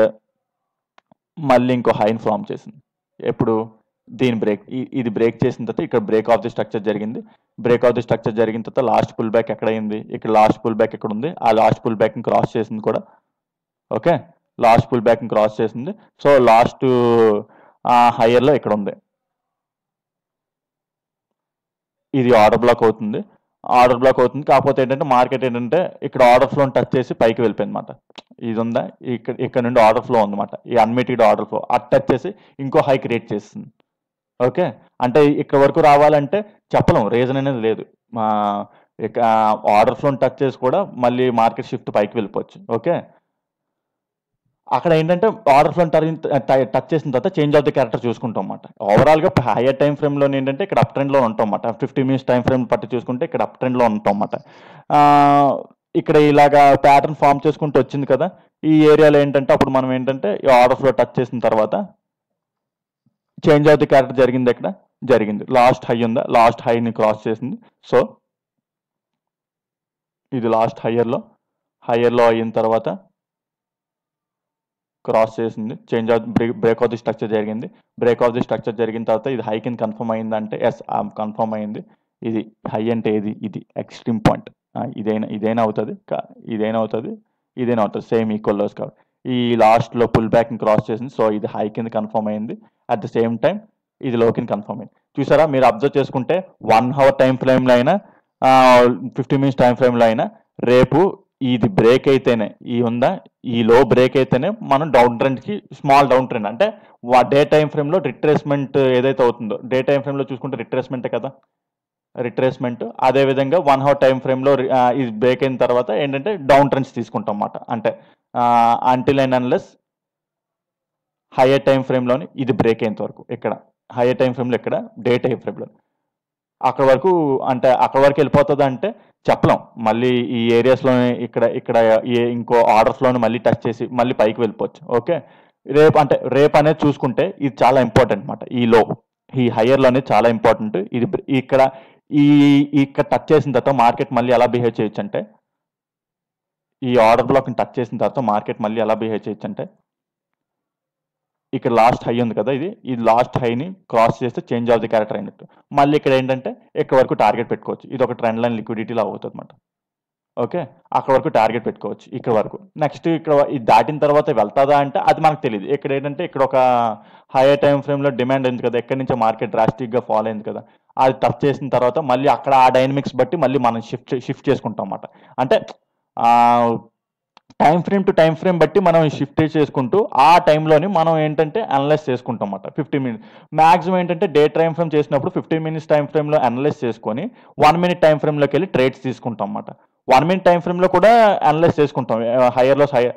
మళ్ళీ ఇంకో హైన్ ఫామ్ చేసింది. ఎప్పుడు దీని ఇది బ్రేక్ చేసిన తర్వాత ఇక్కడ బ్రేక్ ఆఫ్ ది స్ట్రక్చర్ జరిగింది. బ్రేక్ ఆఫ్ ది స్ట్రక్చర్ జరిగిన తర్వాత లాస్ట్ పుల్ బ్యాక్ ఎక్కడ అయింది, ఇక్కడ లాస్ట్ పుల్ బ్యాక్ ఎక్కడ ఉంది, ఆ లాస్ట్ పుల్ బ్యాక్ క్రాస్ చేసింది కూడా. Okay, last pull back cross చేసింది. సో లాస్ట్ హైయర్లో ఇక్కడ ఉంది. ఇది ఆర్డర్ బ్లాక్ అవుతుంది. కాకపోతే ఏంటంటే మార్కెట్ ఏంటంటే ఇక్కడ ఆర్డర్ ఫ్లోని టచ్ చేసి పైకి వెళ్ళిపోయింది అనమాట. ఇది ఉందా, ఇక్కడ నుండి ఆర్డర్ ఫ్లో ఉందన్నమాట. ఈ అన్మిటెడ్ ఆర్డర్ ఫ్లో అది టచ్ చేసి ఇంకో హై క్రియేట్ చేస్తుంది. ఓకే, అంటే ఇక్కడ వరకు రావాలంటే చెప్పలేం, రీజన్ అనేది లేదు. ఆర్డర్ ఫ్లోని టచ్ చేసి కూడా మళ్ళీ మార్కెట్ షిఫ్ట్ పైకి వెళ్ళిపోవచ్చు. ఓకే, అక్కడ ఏంటంటే ఆర్డర్ ఫ్లోని టచ్ చేసిన తర్వాత చేంజ్ ఆఫ్ ది క్యారెక్టర్ చూసుకుంటాం అన్నమాట. ఓవరాల్గా హైయర్ టైం ఫ్రేమ్లో ఏంటంటే ఇక్కడ అప్ ట్రెండ్లో ఉంటాం అన్నమాట. 50 మినిట్స్ టైం ఫ్రేమ్ పట్టి చూసుకుంటే ఇక్కడ అప్ ట్రెండ్లో ఉంటాం అన్నమాట. ఇక్కడ ఇలాగా ప్యాటర్న్ ఫామ్ చేసుకుంటూ వచ్చింది కదా. ఈ ఏరియాలో ఏంటంటే అప్పుడు మనం ఏంటంటే ఈ ఆర్డర్ ఫ్లో టచ్ చేసిన తర్వాత చేంజ్ ఆఫ్ ది క్యారెక్టర్ జరిగింది. ఎక్కడ జరిగింది, లాస్ట్ హై ఉందా, లాస్ట్ హైని క్రాస్ చేసింది. సో ఇది లాస్ట్ హయ్యర్లో అయిన తర్వాత క్రాస్ చేసింది. Change of break of the structure జరిగింది. బ్రేక్ ఆఫ్ ది స్ట్రక్చర్ జరిగిన తర్వాత ఇది హై కింద కన్ఫర్మ్ అయిందంటే ఎస్ కన్ఫర్మ్ అయింది. ఇది హై అంటే ఇది ఎక్స్ట్రీమ్ పాయింట్. ఇదైనా అవుతుంది సేమ్ ఈక్వల్ లోస్ కాబట్టి ఈ లాస్ట్లో పుల్ బ్యాక్ని క్రాస్ చేసింది. సో ఇది హై కింద కన్ఫర్మ్ అయింది. అట్ ద సేమ్ టైం ఇది లో కింద కన్ఫర్మ్ అయింది. చూసారా, మీరు అబ్జర్వ్ చేసుకుంటే 1 అవర్ టైం ఫ్రేమ్లో అయినా 50 మినిట్స్ టైం ఫ్రేమ్లో అయినా రేపు ఇది బ్రేక్ అయితేనే ఈ లో బ్రేక్ అయితేనే మనం డౌన్ ట్రెండ్కి స్మాల్ డౌన్ ట్రెండ్ అంటే డే టైం ఫ్రేమ్లో రిట్రేస్మెంట్ ఏదైతే అవుతుందో డే టైం ఫ్రేమ్లో చూసుకుంటే రిట్రేస్మెంటే కదా, అదేవిధంగా 1 అవర్ టైం ఫ్రేమ్లో ఇది బ్రేక్ అయిన తర్వాత ఏంటంటే డౌన్ ట్రెండ్స్ తీసుకుంటాం అన్నమాట. అంటే until and unless higher time ఫ్రేమ్లోని ఇది బ్రేక్ అయ్యేంత వరకు ఇక్కడ హైయర్ టైం ఫ్రేమ్లో ఇక్కడ డే టైం ఫ్రేమ్లో అక్కడ వరకు వెళ్ళిపోతుంది అంటే చెప్పలేం. మళ్ళీ ఈ ఏరియాస్లోనే ఇక్కడ ఇంకో ఆర్డర్స్లోనే మళ్ళీ టచ్ చేసి మళ్ళీ పైకి వెళ్ళిపోవచ్చు. ఓకే, రేపు అనేది చూసుకుంటే ఇది చాలా ఇంపార్టెంట్ అనమాట. ఈ హయ్యర్లో అనేది చాలా ఇంపార్టెంట్. ఇది ఇక్కడ టచ్ చేసిన తర్వాత మార్కెట్ మళ్ళీ ఎలా బిహేవ్ చేయొచ్చు అంటే ఈ ఆర్డర్ బ్లాక్ని టచ్ చేసిన తర్వాత మార్కెట్ మళ్ళీ ఎలా బిహేవ్ చేయొచ్చు అంటే ఇక్కడ లాస్ట్ హై ఉంది కదా, ఇది లాస్ట్ హైని క్రాస్ చేస్తే చేంజ్ ఆఫ్ ది క్యారెక్టర్ అయినట్టు. మళ్ళీ ఇక్కడ ఏంటంటే ఇక్కడ వరకు టార్గెట్ పెట్టుకోవచ్చు. ఇది ఒక ట్రెండ్ లైన్ లిక్విడిటీలో అవుతుంది అనమాట. ఓకే, అక్కడ వరకు టార్గెట్ పెట్టుకోవచ్చు. ఇక్కడ వరకు నెక్స్ట్ ఇక్కడ ఇది దాటిన తర్వాత వెళ్తుందా అంటే అది మనకు తెలియదు. ఇక్కడ ఏంటంటే ఇక్కడ ఒక హైయర్ టైం ఫ్రేమ్లో డిమాండ్ ఉంది కదా, ఎక్కడి నుంచో మార్కెట్ డ్రాస్టిక్గా ఫాల్ అయింది కదా, అది టచ్ చేసిన తర్వాత మళ్ళీ అక్కడ ఆ డైనమిక్స్ బట్టి మళ్ళీ మనం షిఫ్ట్ చేసుకుంటాం అన్నమాట. అంటే time frame to time frame బట్టి మనం షిఫ్ట్ చేసుకుంటూ ఆ టైంలోని మనం ఏంటంటే అనలైజ్ చేసుకుంటాం అన్నమాట. 15 మినిట్స్ మ్యాక్సిమం ఏంటంటే డే టైం ఫ్రేమ్ చేసినప్పుడు 15 మినిట్స్ టైం ఫ్రేమ్లో అనలైజ్ చేసుకొని 1 మినిట్ టైం ఫ్రేమ్లోకి వెళ్ళి ట్రేడ్స్ తీసుకుంటాం అన్నమాట. 1 మినిట్ టైం ఫ్రేమ్లో కూడా అనలైజ్ చేసుకుంటాం.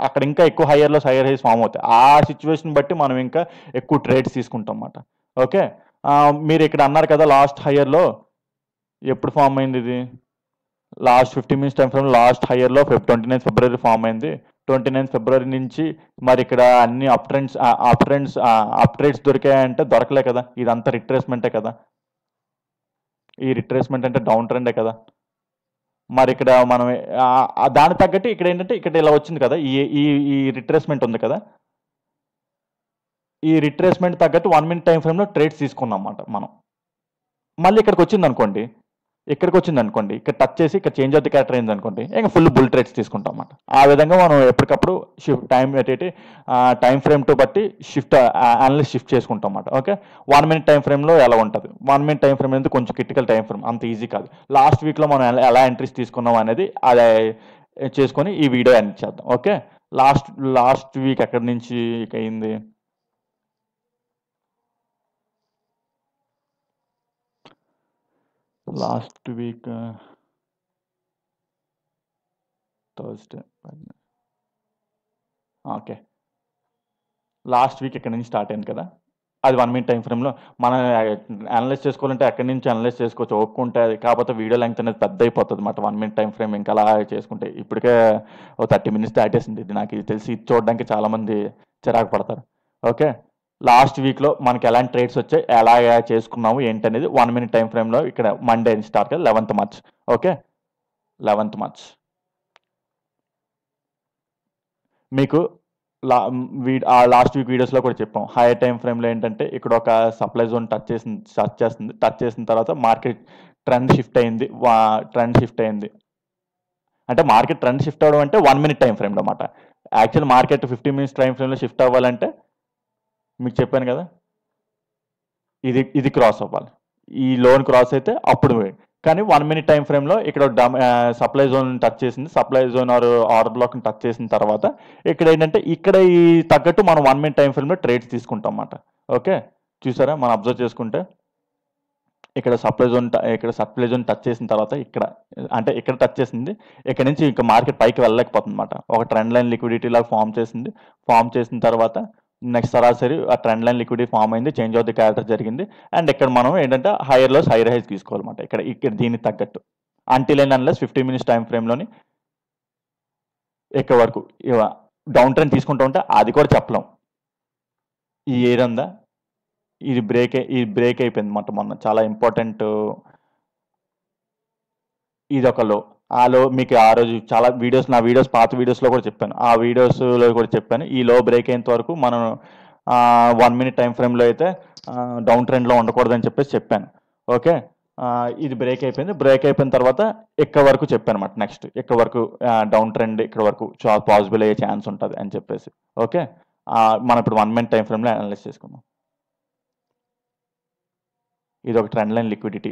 అక్కడ ఇంకా ఎక్కువ హైయర్ హైస్ ఫామ్ అవుతాయి. ఆ సిచ్యువేషన్ బట్టి మనం ఇంకా ఎక్కువ ట్రేడ్స్ తీసుకుంటాం అన్నమాట. ఓకే, మీరు ఇక్కడ అన్నారు కదా లాస్ట్ హైయర్లో ఎప్పుడు ఫామ్ అయింది, ఇది last 15 minutes time frame last హైయర్లో 29 ఫిబ్రవరి ఫామ్ అయింది. 29 ఫిబ్రవరి నుంచి మరి ఇక్కడ అన్ని అప్ ట్రెండ్స్ దొరికాయంటే దొరకలే కదా, ఇదంతా రిట్రేస్మెంటే కదా, ఈ రిట్రేస్మెంట్ అంటే డౌన్ ట్రెండే కదా. మరి ఇక్కడ మనం దాని తగ్గట్టు ఇక్కడ ఏంటంటే ఇక్కడ ఇలా వచ్చింది కదా, ఈ రిట్రేస్మెంట్ ఉంది కదా, ఈ రిట్రేస్మెంట్ తగ్గట్టు 1 మినిట్ టైం ఫ్రేమ్లో ట్రేడ్స్ తీసుకున్నాం అన్నమాట మనం. మళ్ళీ ఇక్కడికి వచ్చిందనుకోండి, ఇక్కడ టచ్ చేసి ఇక్కడ చేంజ్ ఆఫ్ ది క్యారెక్టర్ అయింది అనుకోండి, ఇంకా ఫుల్ బుల్ ట్రేడ్స్ తీసుకుంటాం అన్నమాట. ఆ విధంగా మనం ఎప్పటికప్పుడు టైం ఫ్రేమ్ తో బట్టి అనలిస్ట్ షిఫ్ట్ చేసుకుంటాం అన్నమాట. ఓకే, 1 మినిట్ టైం ఫ్రేమ్లో ఎలా ఉంటుంది? 1 మినిట్ టైం ఫ్రేమ్ అనేది కొంచెం క్రిటికల్ టైం ఫ్రేమ్, అంత ఈజీ కాదు. లాస్ట్ వీక్లో మనం ఎలా ఎంట్రీస్ తీసుకున్నాం అనేది అదే చేసుకొని ఈ వీడియో ఎండ్ చేద్దాం. ఓకే, లాస్ట్ వీక్ ఎక్కడి నుంచి ఇక అయింది? Last week Thursday. Okay, last week ఇక్కడ నుంచి స్టార్ట్ అయింది కదా, అది 1 మినిట్ టైం ఫ్రేమ్లో మనం అనలైజ్ చేసుకోవాలంటే ఎక్కడి నుంచి అనలైజ్ చేసుకోవచ్చు, ఒప్పుకుంటే. కాకపోతే వీడియో లెంగ్త్ అనేది పెద్ద అయిపోతుంది అన్నమాట 1 మినిట్ టైం ఫ్రేమ్ ఇంకా అలా చేసుకుంటే. ఇప్పటికే 30 మినిట్స్ దాటేసింది. ఇది నాకు ఇది తెలిసి ఇది చూడడానికి చాలామంది చిరాకు పడతారు. ఓకే, లాస్ట్ వీక్లో మనకి ఎలాంటి ట్రేడ్స్ వచ్చాయి, ఎలా చేసుకున్నాము ఏంటనేది 1 మినిట్ టైం ఫ్రేమ్లో ఇక్కడ మండే నుంచి స్టార్ట్ కదా, 11th March. Okay, 11th March మీకు లాస్ట్ వీక్ వీడియోస్లో కూడా చెప్పాం. హైయర్ టైం ఫ్రేమ్లో ఏంటంటే ఇక్కడ ఒక సప్లై జోన్ టచ్ చేసిన తర్వాత మార్కెట్ ట్రెండ్ షిఫ్ట్ అయింది. అంటే మార్కెట్ ట్రెండ్ షిఫ్ట్ అవ్వడం అంటే 1 మినిట్ టైం ఫ్రేమ్లో అన్నమాట. యాక్చువల్ మార్కెట్ 15 మినిట్స్ టైం ఫ్రేమ్లో షిఫ్ట్ అవ్వాలంటే మీకు చెప్పాను కదా, ఇది క్రాస్ అవ్వాలి. ఈ లోన్ క్రాస్ అయితే అప్పుడు కానీ 1 మినిట్ టైం ఫ్రేమ్లో ఇక్కడ సప్లై జోన్ టచ్ చేసింది, సప్లై జోన్ ఆర్డర్ బ్లాక్ని టచ్ చేసిన తర్వాత ఇక్కడ ఏంటంటే ఇక్కడ ఈ తగ్గట్టు మనం 1 మినిట్ టైం ఫ్రేమ్లో ట్రేడ్స్ తీసుకుంటాం అన్నమాట. ఓకే, చూసారా, మనం అబ్జర్వ్ చేసుకుంటే ఇక్కడ సప్లై జోన్ టచ్ చేసిన తర్వాత ఇక్కడ టచ్ చేసింది, ఇక్కడ నుంచి ఇంకా మార్కెట్ పైకి వెళ్ళలేకపోతుంది అన్నమాట. ఒక ట్రెండ్ లైన్ లిక్విడిటీ లాగా ఫామ్ చేసిన తర్వాత నెక్స్ట్ సరాసరి ఆ ట్రెండ్ లైన్ లిక్విడిటీ ఫామ్ అయింది, చేంజ్ ఆఫ్ ది క్యారెక్టర్ జరిగింది. అండ్ ఇక్కడ మనం ఏంటంటే హైయర్ హైస్ తీసుకోవాలన్నమాట. ఇక్కడ దీనికి తగ్గట్టు until and unless 15 minutes time ఫ్రేమ్లోని ఇక్కడ వరకు డౌన్ ట్రెండ్ తీసుకుంటూ ఉంటే అది కూడా చెప్పలేం. ఈ ఏదందా ఇది బ్రేక్ అయిపోయింది అన్నమాట మొన్న. చాలా ఇంపార్టెంట్. ఇది ఒక లో. ఆ లో మీకు ఆ రోజు చాలా పాత వీడియోస్లో కూడా చెప్పాను. ఆ వీడియోస్లో కూడా చెప్పాను, ఈ లో బ్రేక్ అయ్యేంత వరకు మనం 1 మినిట్ టైం ఫ్రేమ్లో అయితే డౌన్ ట్రెండ్లో ఉండకూడదని చెప్పాను. ఓకే, ఇది బ్రేక్ అయిపోయిన తర్వాత ఇక్కడ వరకు చెప్పాను అనమాట. నెక్స్ట్ ఇక్కడ వరకు డౌన్ ట్రెండ్ ఇక్కడ వరకు పాసిబుల్ అయ్యే ఛాన్స్ ఉంటుంది అని చెప్పేసి. ఓకే, మనం ఇప్పుడు 1 మినిట్ టైం ఫ్రేమ్లో అనలైజ్ చేసుకుందాం. ఇది ఒక trend line liquidity.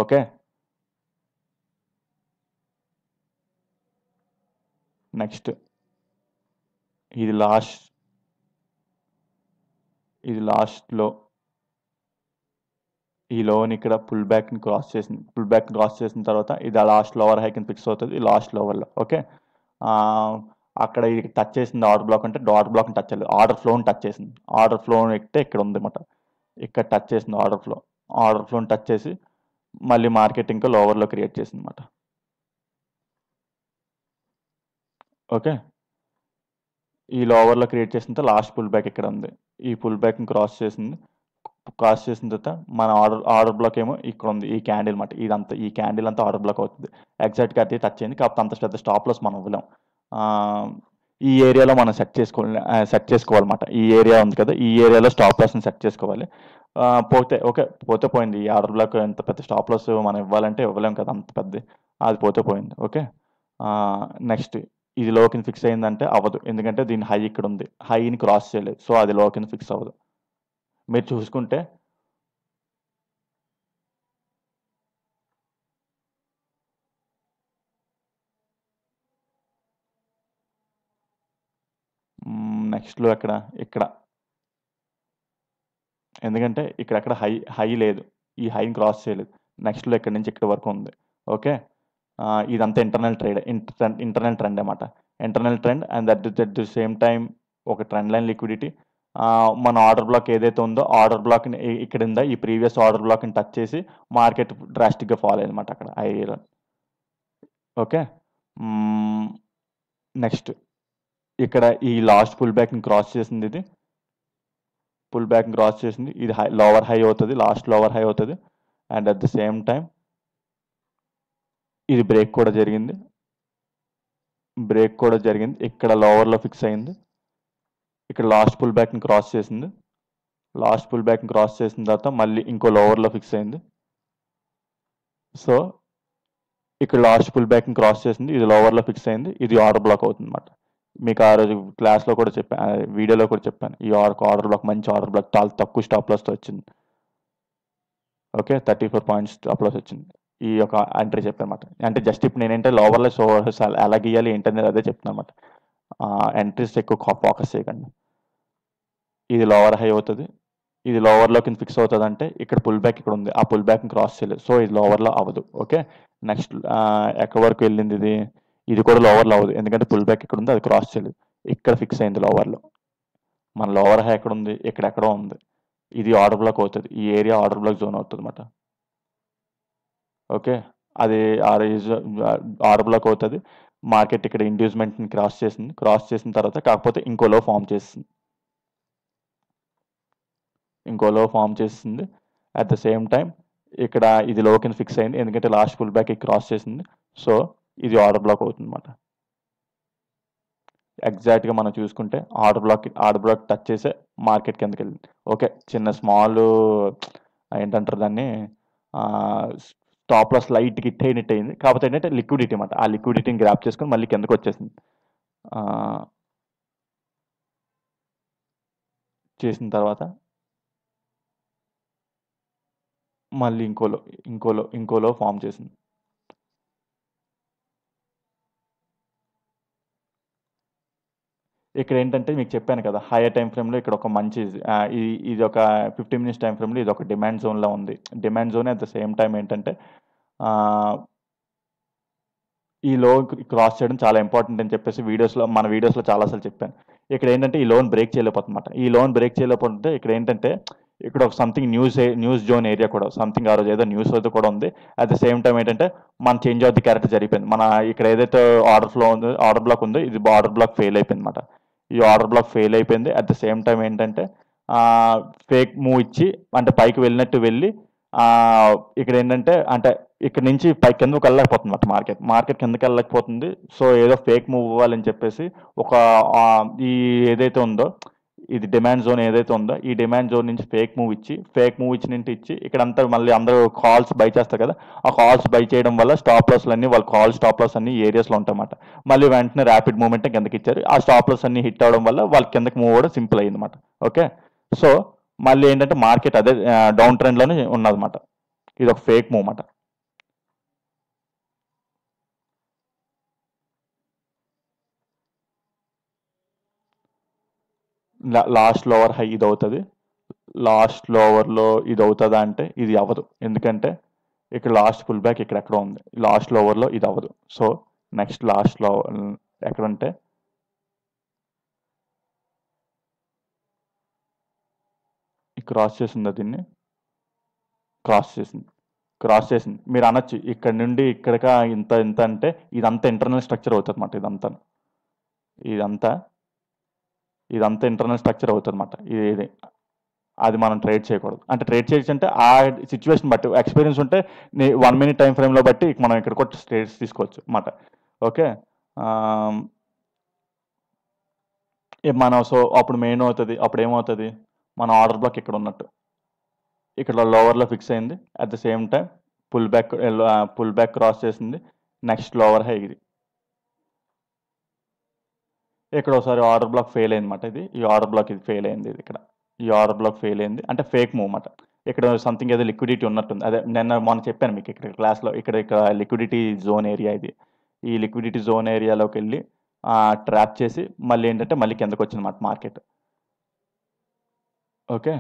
Okay, next ఇది లాస్ట్లో ఈ లోన్ ఇక్కడ పుల్ బ్యాక్ని క్రాస్ చేసిన తర్వాత ఇది లాస్ట్ లోవర్ హై కింద ఫిక్స్ అవుతుంది, లాస్ట్ లోవర్లో. ఓకే, అక్కడ ఇది టచ్ చేసింది ఆర్డర్ బ్లాక్ అంటే ఆర్డర్ బ్లాక్ని టచ్ చేయలేదు, ఆర్డర్ ఫ్లోని టచ్ చేసింది. ఆర్డర్ ఫ్లోని ఎక్కితే ఇక్కడ ఉంది అన్నమాట. ఇక్కడ టచ్ చేసింది ఆర్డర్ ఫ్లోని టచ్ చేసి మళ్ళీ మార్కెట్ ఇంకా లోవర్లో క్రియేట్ చేసింది అన్నమాట. ఓకే, ఈ లోవర్లో క్రియేట్ చేసిన లాస్ట్ పుల్ బ్యాక్ ఇక్కడ ఉంది. ఈ పుల్ బ్యాక్ని క్రాస్ చేసిన తర్వాత మన ఆర్డర్ బ్లాక్ ఏమో ఇక్కడ ఉంది, ఈ క్యాండిల్ మాట. ఈ క్యాండిల్ అంతా ఆర్డర్ బ్లాక్ అవుతుంది. ఎగ్జాక్ట్గా అది టచ్ అయింది, కాకపోతే అంత పెద్ద స్టాప్ లాస్ మనం ఇవ్వలేం. ఈ ఏరియాలో మనం సెట్ చేసుకోవాలన్నమాట. ఈ ఏరియా ఉంది కదా, ఈ ఏరియాలో స్టాప్ లాస్ని సెట్ చేసుకోవాలి. పోతే పోయింది. ఈ ఆర్డర్ బ్లాక్ ఎంత పెద్ద స్టాప్ లాస్ మనం ఇవ్వాలంటే ఇవ్వలేం కదా, అంత పెద్ద. అది పోయింది. ఓకే, నెక్స్ట్ ఇది లో కింద ఫిక్స్ అయిందంటే అవ్వదు, ఎందుకంటే దీని హై ఇక్కడ ఉంది, హైని క్రాస్ చేయలేదు, సో అది లో కింద ఫిక్స్ అవ్వదు. మీరు చూసుకుంటే నెక్స్ట్లో ఇక్కడ ఎందుకంటే ఇక్కడ హై లేదు, ఈ హైని క్రాస్ చేయలేదు. నెక్స్ట్లో ఇక్కడ నుంచి ఇక్కడ వరకు ఉంది. ఓకే, ఇదంతా ఇంటర్నల్ ట్రెండ్ అన్నమాట. Internal trend and at the same time ఒక ట్రెండ్ లైన్ లిక్విడిటీ. మన ఆర్డర్ బ్లాక్ ఏదైతే ఉందో ఆర్డర్ బ్లాక్ని ఇక్కడ ఉందా, ఈ ప్రీవియస్ ఆర్డర్ బ్లాక్ని టచ్ చేసి మార్కెట్ డ్రాస్టిక్గా ఫాల్ అయ్యింది అనమాట అక్కడ ఆ ఏరియాలో. ఓకే, నెక్స్ట్ ఇక్కడ ఈ లాస్ట్ పుల్ బ్యాక్ని క్రాస్ చేసింది, ఇది లోవర్ హై అవుతుంది, లాస్ట్ లోవర్ హై అవుతుంది. And at the same time ఇది బ్రేక్ కూడా జరిగింది, ఇక్కడ లోవర్లో ఫిక్స్ అయింది. ఇక్కడ లాస్ట్ పుల్ బ్యాక్ని క్రాస్ చేసింది, లాస్ట్ పుల్ బ్యాక్ క్రాస్ చేసిన తర్వాత మళ్ళీ ఇంకో లోవర్లో ఫిక్స్ అయింది. సో ఇక్కడ లాస్ట్ పుల్ బ్యాక్ క్రాస్ చేసింది, ఇది లోవర్లో ఫిక్స్ అయింది, ఇది ఆర్డర్ బ్లాక్ అవుతుంది అనమాట. మీకు ఆ రోజు క్లాస్లో కూడా చెప్పాను, వీడియోలో కూడా చెప్పాను, ఈ ఆర్డర్ బ్లాక్ మంచి ఆర్డర్ బ్లాక్ చాలా తక్కువ స్టాప్ లాస్తో వచ్చింది. ఓకే, 34 పాయింట్స్ స్టాప్ లాస్ వచ్చింది. ఈ యొక్క ఎంట్రీ చెప్పానమాట. అంటే జస్ట్ ఇప్పుడు నేనంటే లోవర్లో సో ఎలా గీయాలి ఏంటనేది అదే చెప్తున్నాను అనమాట. ఎంట్రీస్ ఎక్కువ ఫోకస్ చేయకండి. ఇది లోవర్ హై అవుతుంది, ఇది లోవర్లోకి ఫిక్స్ అవుతుంది. అంటే ఇక్కడ పుల్ బ్యాక్ ఇక్కడ ఉంది, ఆ పుల్ బ్యాక్ క్రాస్ చేయలేదు, సో ఇది లోవర్లో అవ్వదు. ఓకే, నెక్స్ట్ ఎక్కడి వరకు వెళ్ళింది ఇది, ఇది కూడా లోవర్లో అవ్వదు, ఎందుకంటే పుల్ బ్యాక్ ఇక్కడ ఉంది, అది క్రాస్ చేయలేదు, ఇక్కడ ఫిక్స్ అయింది లోవర్లో. మన లోవర్ హై ఎక్కడ ఉంది, ఇక్కడ ఎక్కడో ఉంది, ఇది ఆర్డర్ బ్లాక్ అవుతుంది, ఈ ఏరియా ఆర్డర్ బ్లాక్ జోన్ అవుతుంది అనమాట. ఓకే, అది ఆర్డర్ బ్లాక్ అవుతుంది. మార్కెట్ ఇక్కడ ఇండ్యూస్మెంట్ని క్రాస్ చేసింది, క్రాస్ చేసిన తర్వాత కాకపోతే ఇంకో లో ఫామ్ చేసింది, ఇంకో లో ఫామ్ చేసింది. అట్ ద సేమ్ టైం ఇక్కడ ఇది లో కింద ఫిక్స్ అయింది, ఎందుకంటే లాస్ట్ పుల్ బ్యాక్ క్రాస్ చేసింది, సో ఇది ఆర్డర్ బ్లాక్ అవుతుంది అనమాట. ఎగ్జాక్ట్గా మనం చూసుకుంటే ఆర్డర్ బ్లాక్ టచ్ చేసే మార్కెట్ కిందకి వెళ్ళింది. ఓకే, చిన్న స్మాల్ ఏంటంటారు దాన్ని, స్టాప్ లాస్ లైట్కి హిట్ అయింది, కాకపోతే ఏంటంటే లిక్విడిటీ అనమాట, ఆ లిక్విడిటీని గ్రాప్ చేసుకొని మళ్ళీ కిందకు వచ్చేసింది. చేసిన తర్వాత మళ్ళీ ఇంకోలో ఫామ్ చేసింది. ఇక్కడ ఏంటంటే మీకు చెప్పాను కదా, హైయర్ టైం ఫ్రేమ్లో ఇక్కడ ఒక మంచి ఇది ఒక 15 మినిట్స్ టైం ఫ్రేమ్లో ఇది ఒక డిమాండ్ జోన్లో ఉంది. Demand zone at the same time ఏంటంటే ఈ లోన్ క్రాస్ చేయడం చాలా ఇంపార్టెంట్ అని చెప్పేసి మన వీడియోస్లో చాలాసార్లు చెప్పాను. ఇక్కడ ఏంటంటే ఈ లోన్ బ్రేక్ చేయలేకపోతుందన్నమాట. ఈ లోన్ బ్రేక్ చేయలేకపోతే ఇక్కడ ఏంటంటే ఇక్కడ ఒక సంథింగ్ న్యూస్ జోన్ ఏరియా కూడా సంథింగ్ ఆ రోజు ఏదో న్యూస్ అయితే కూడా ఉంది. అట్ ద సేమ్ టైం ఏంటంటే మన చేంజ్ ఆఫ్ ది క్యారెక్టర్ జరిగిపోయింది. మన ఇక్కడ ఏదైతే ఆర్డర్ బ్లాక్ ఉందో ఇది ఆర్డర్ బ్లాక్ ఫెయిల్ అయిపోయింది అనమాట. ఈ ఆర్డర్ బ్లాక్ ఫెయిల్ అయిపోయింది. అట్ ద సేమ్ టైం ఏంటంటే ఫేక్ మూవ్ ఇచ్చి అంటే పైకి వెళ్ళినట్టు వెళ్ళి ఇక్కడ ఏంటంటే అంటే ఇక్కడ నుంచి కిందకి వెళ్ళలేకపోతుంది అనమాట. మార్కెట్ కిందకి వెళ్ళలేకపోతుంది. సో ఏదో ఫేక్ మూవ్ ఇవ్వాలని చెప్పేసి ఒక ఈ ఏదైతే ఉందో ఇది డిమాండ్ జోన్ ఏదైతే ఉందో ఈ డిమాండ్ జోన్ నుంచి ఫేక్ మూవ్ ఇచ్చి ఇక్కడ అంతా మళ్ళీ అందరూ కాల్స్ బై చేస్తారు కదా, ఆ కాల్స్ బై చేయడం వల్ల స్టాప్ లాస్లు వాళ్ళ స్టాప్ లాస్ అన్ని ఏరియాస్లో ఉంటాయన్నమాట. మళ్ళీ వెంటనే ర్యాపిడ్ మూవ్మెంట్ కిందకి ఇచ్చారు, ఆ స్టాప్ లాస్ అన్ని హిట్ అవడం వల్ల వాళ్ళకి కిందకి మూవ్ అవ్వడం సింపుల్ అయింది అనమాట. ఓకే, సో మళ్ళీ ఏంటంటే మార్కెట్ అదే డౌన్ ట్రెండ్లోనే ఉన్నదన్నమాట. ఇది ఒక ఫేక్ మూవ్ అన్నమాట. లాస్ట్ లోవర్ హై ఇది అవుతుంది, లాస్ట్ లోవర్లో ఇది అవుతుందా అంటే ఇది అవ్వదు, ఎందుకంటే ఇక్కడ లాస్ట్ పుల్ బ్యాక్ ఇక్కడ ఎక్కడో ఉంది, లాస్ట్ లోవర్లో ఇది అవ్వదు. సో నెక్స్ట్ లాస్ట్ లో ఎక్కడంటే క్రాస్ చేసింది, దీన్ని క్రాస్ చేసింది. మీరు అనొచ్చు ఇక్కడ నుండి ఇక్కడిక ఇంత అంటే ఇదంతా ఇంటర్నల్ స్ట్రక్చర్ అవుతుంది అన్నమాట. ఇదంతా ఇంటర్నల్ స్ట్రక్చర్ అవుతుంది అన్నమాట. ఇది అది మనం ట్రేడ్ చేయకూడదు. అంటే ట్రేడ్ చేయొచ్చు అంటే ఆ సిచ్యువేషన్ బట్టి ఎక్స్పీరియన్స్ ఉంటే 1 మినిట్ టైం ఫ్రేమ్లో బట్టి మనం ఇక్కడ కూడా ట్రేడ్స్ తీసుకోవచ్చు అన్నమాట. ఓకే, మనం సో అప్పుడు మెయిన్ అవుతుంది, అప్పుడు ఏమవుతుంది, మన ఆర్డర్ బ్లాక్ ఇక్కడ ఉన్నట్టు ఇక్కడ లోవర్లో ఫిక్స్ అయింది. At the same time pull back cross చేసింది. నెక్స్ట్ లోవర్ హై ఇది, ఇక్కడ ఒకసారి ఆర్డర్ బ్లాక్ ఫెయిల్ అయింది అనమాట. ఈ ఆర్డర్ బ్లాక్ ఇది ఫెయిల్ అయింది, ఇక్కడ ఈ ఆర్డర్ బ్లాక్ ఫెయిల్ అయింది అంటే ఫేక్ మూవ్ అన్నమాట. ఇక్కడ సంథింగ్ ఏదో లిక్విడిటీ ఉన్నట్టుంది. అదే మొన్న చెప్పాను మీకు ఇక్కడ క్లాస్లో, ఇక్కడ లిక్విడిటీ జోన్ ఏరియా ఇది. ఈ లిక్విడిటీ జోన్ ఏరియాలోకి వెళ్ళి ట్రాప్ చేసి మళ్ళీ ఏంటంటే మళ్ళీ కిందకు వచ్చింది అన్నమాట మార్కెట్. ఓకే,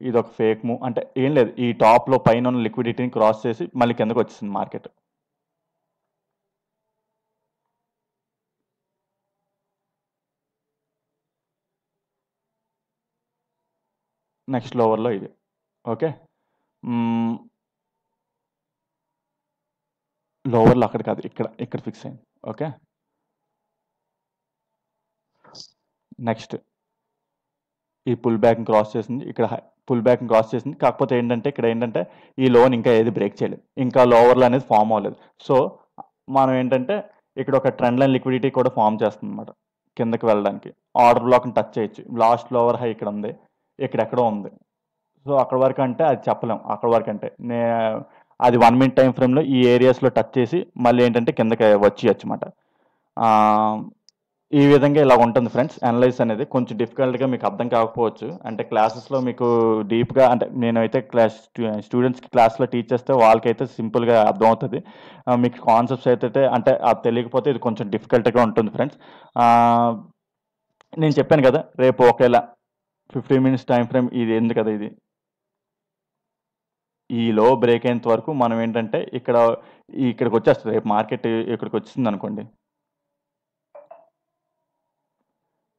ఇది ఒక ఫేక్ మూవ్ అంటే ఏం లేదు, ఈ టాప్లో పైన ఉన్న లిక్విడిటీని క్రాస్ చేసి మళ్ళీ కిందకు వచ్చేసింది మార్కెట్. నెక్స్ట్ లోవర్లో ఇది. ఓకే, లోవర్లో అక్కడ కాదు, ఇక్కడ ఫిక్స్ అయింది. ఓకే, నెక్స్ట్ ఈ పుల్ బ్యాక్ క్రాస్ చేసింది, ఇక్కడ పుల్ బ్యాక్ క్రాస్ చేసింది. కాకపోతే ఏంటంటే ఇక్కడ ఏంటంటే ఈ లోన్ ఇంకా ఏది బ్రేక్ చేయలేదు, ఇంకా లోవర్లో అనేది ఫామ్ అవ్వలేదు. సో మనం ఏంటంటే ఇక్కడ ఒక ట్రెండ్ లైన్ లిక్విడిటీ కూడా ఫామ్ చేస్తుంది అనమాట. కిందకి వెళ్ళడానికి ఆర్డర్ బ్లాక్ని టచ్ చేయొచ్చు. లాస్ట్ లోవర్ హై ఇక్కడ ఉంది, ఇక్కడెక్కడో ఉంది. సో అక్కడ వరకు అంటే అది చెప్పలేం. అక్కడ వరకు అంటే అది 1 మినిట్ టైం ఫ్రేమ్‌లో ఈ ఏరియాస్‌లో టచ్ చేసి మళ్ళీ ఏంటంటే కిందకి వచ్చేయొచ్చమాట. ఈ విధంగా ఇలా ఉంటుంది ఫ్రెండ్స్ అనలైజ్ అనేది. కొంచెం డిఫికల్ట్‌గా మీకు అర్థం కాకపోవచ్చు. అంటే క్లాసెస్‌లో మీకు డీప్‌గా అంటే నేనైతే స్టూడెంట్స్‌కి క్లాస్‌లో టీచ్ చేస్తే వాళ్ళకైతే సింపుల్‌గా అర్థమవుతది. మీకు కాన్సెప్ట్స్ అయితే అంటే అది తెలియకపోతే ఇది కొంచెం డిఫికల్ట్‌గా ఉంటుంది ఫ్రెండ్స్. నేను చెప్పాను కదా! రేపు ఒకేళ 15 మినిట్స్ టైమ్ ఫ్రేమ్ ఇది ఉంది కదా! ఇది. ఈ లో బ్రేక్ అయ్యేంత వరకు మనం ఏంటంటే ఇక్కడికొచ్చేస్తది. రేపు మార్కెట్ ఇక్కడికొచ్చేసిందనుకోండి.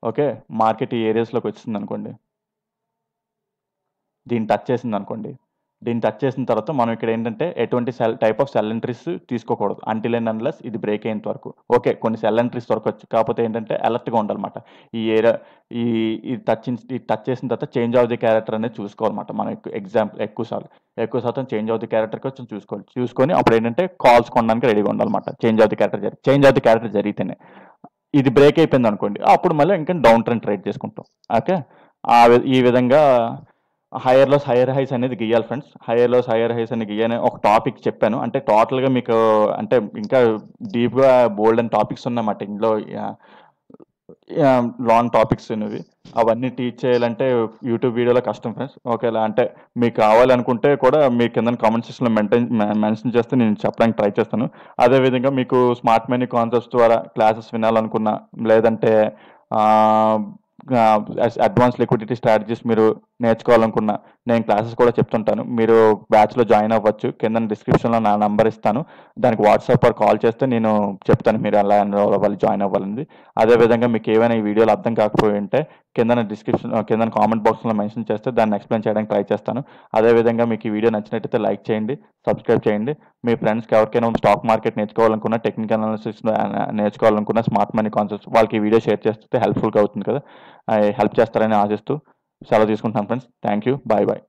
ఓకే. మార్కెట్ ఈ ఏరియాస్‌లోకి వచ్చిందనుకోండి. దీన్ని టచ్ చేసిందనుకోండి. దీన్ని టచ్ చేసిన తర్వాత మనం ఇక్కడ ఏంటంటే ఎటువంటి టైప్ ఆఫ్ సెల్ ఎంట్రీస్ తీసుకోకూడదు. అంటిల్ అండ్ అన్లెస్ ఇది బ్రేక్ అయ్యేంత వరకు. ఓకే. కొన్ని సెల్ ఎంట్రీస్ దొరకొచ్చు. కాకపోతే ఏంటంటే అలర్ట్‌గా ఉండాలన్నమాట. ఈ ఏరియా ఈ ఇది టచ్ చేసిన తర్వాత చేంజ్ ఆఫ్ ది క్యారెక్టర్ అనేది చూసుకోవాలన్నమాట. మనం ఎక్కువ శాతం చేంజ్ ఆఫ్ ది క్యారెక్టర్ కొంచెం చూసుకోవాలి. చూసుకొని అప్పుడేంటంటే కాల్స్ కొనడానికి రెడీగా ఉండాలన్నమాట. చేంజ్ ఆఫ్ ది క్యారెక్టర్ జరిగితేనే. ఇది బ్రేక్ అయిపోయిందనుకోండి. అప్పుడు మళ్ళీ ఇంకా డౌన్ ట్రెండ్ ట్రేడ్ చేసుకుంటాం. ఓకే. ఈ విధంగా హైయర్ లోస్, హైయర్ హైస్ అనేది గీయాలి friends. Higher lows, higher highs అని గీయని ఒక టాపిక్ చెప్పాను. అంటే టోటల్‌గా మీకు అంటే ఇంకా డీప్‌గా బోలెడన్ని టాపిక్స్ ఉన్నాయన్నమాట ఇందులో. లాంగ్ టాపిక్స్ ఉన్నవి. అవన్నీ టీచ్ చేయాలంటే యూట్యూబ్ వీడియోలో కష్టం ఫ్రెండ్స్. ఓకేలా అంటే మీకు కావాలనుకుంటే కూడా మీ కిందన కామెంట్ సెక్షన్‌లో మెన్షన్ చేస్తే నేను చెప్పడానికి ట్రై చేస్తాను. అదే విధంగా మీకు స్మార్ట్ మనీ కాన్సెప్ట్స్ ద్వారా క్లాసెస్ వినాలనుకున్నా, లేదంటే అడ్వాన్స్ లిక్విడిటీ స్ట్రాటజీస్ మీరు నేర్చుకోవాలనుకున్నా, నేను క్లాసెస్ కూడా చెప్తుంటాను. మీరు బ్యాచ్‌లో జాయిన్ అవ్వచ్చు. కిందన డిస్క్రిప్షన్‌లో నా నంబర్ ఇస్తాను. దానికి వాట్సాప్ ఆర్ కాల్ చేస్తే నేను చెప్తాను మీరు ఎలా ఎన్రోల్ అవ్వాలి, జాయిన్ అవ్వాలనేది. అదే విధంగా మీకు ఏవైనా ఈ వీడియోలో అర్థం కాకపోయి ఉంటే కిందన కామెంట్ బాక్స్‌లో మెన్షన్ చేస్తే దాన్ని ఎక్స్‌ప్లెయిన్ చేయడానికి ట్రై చేస్తాను. అదే విధంగా మీకు ఈ వీడియో నచ్చినట్టయితే లైక్ చేయండి, సబ్స్క్రైబ్ చేయండి. మీ ఫ్రెండ్స్‌కి ఎవరికైనా స్టాక్ మార్కెట్ నేర్చుకోవాలనుకున్నా, టెక్నికల్ అనాలిసిస్ నేర్చుకోవాలనుకున్నా, స్మార్ట్ మనీ కాన్సెప్ట్స్ వాళ్ళకి ఈ వీడియో షేర్ చేస్తే హెల్ప్‌ఫుల్‌గా అవుతుంది కదా! హెల్ప్ చేస్తారని ఆశిస్తూ సెలవు తీసుకుంటున్నాను ఫ్రెండ్స్. Thank you. బాయ్.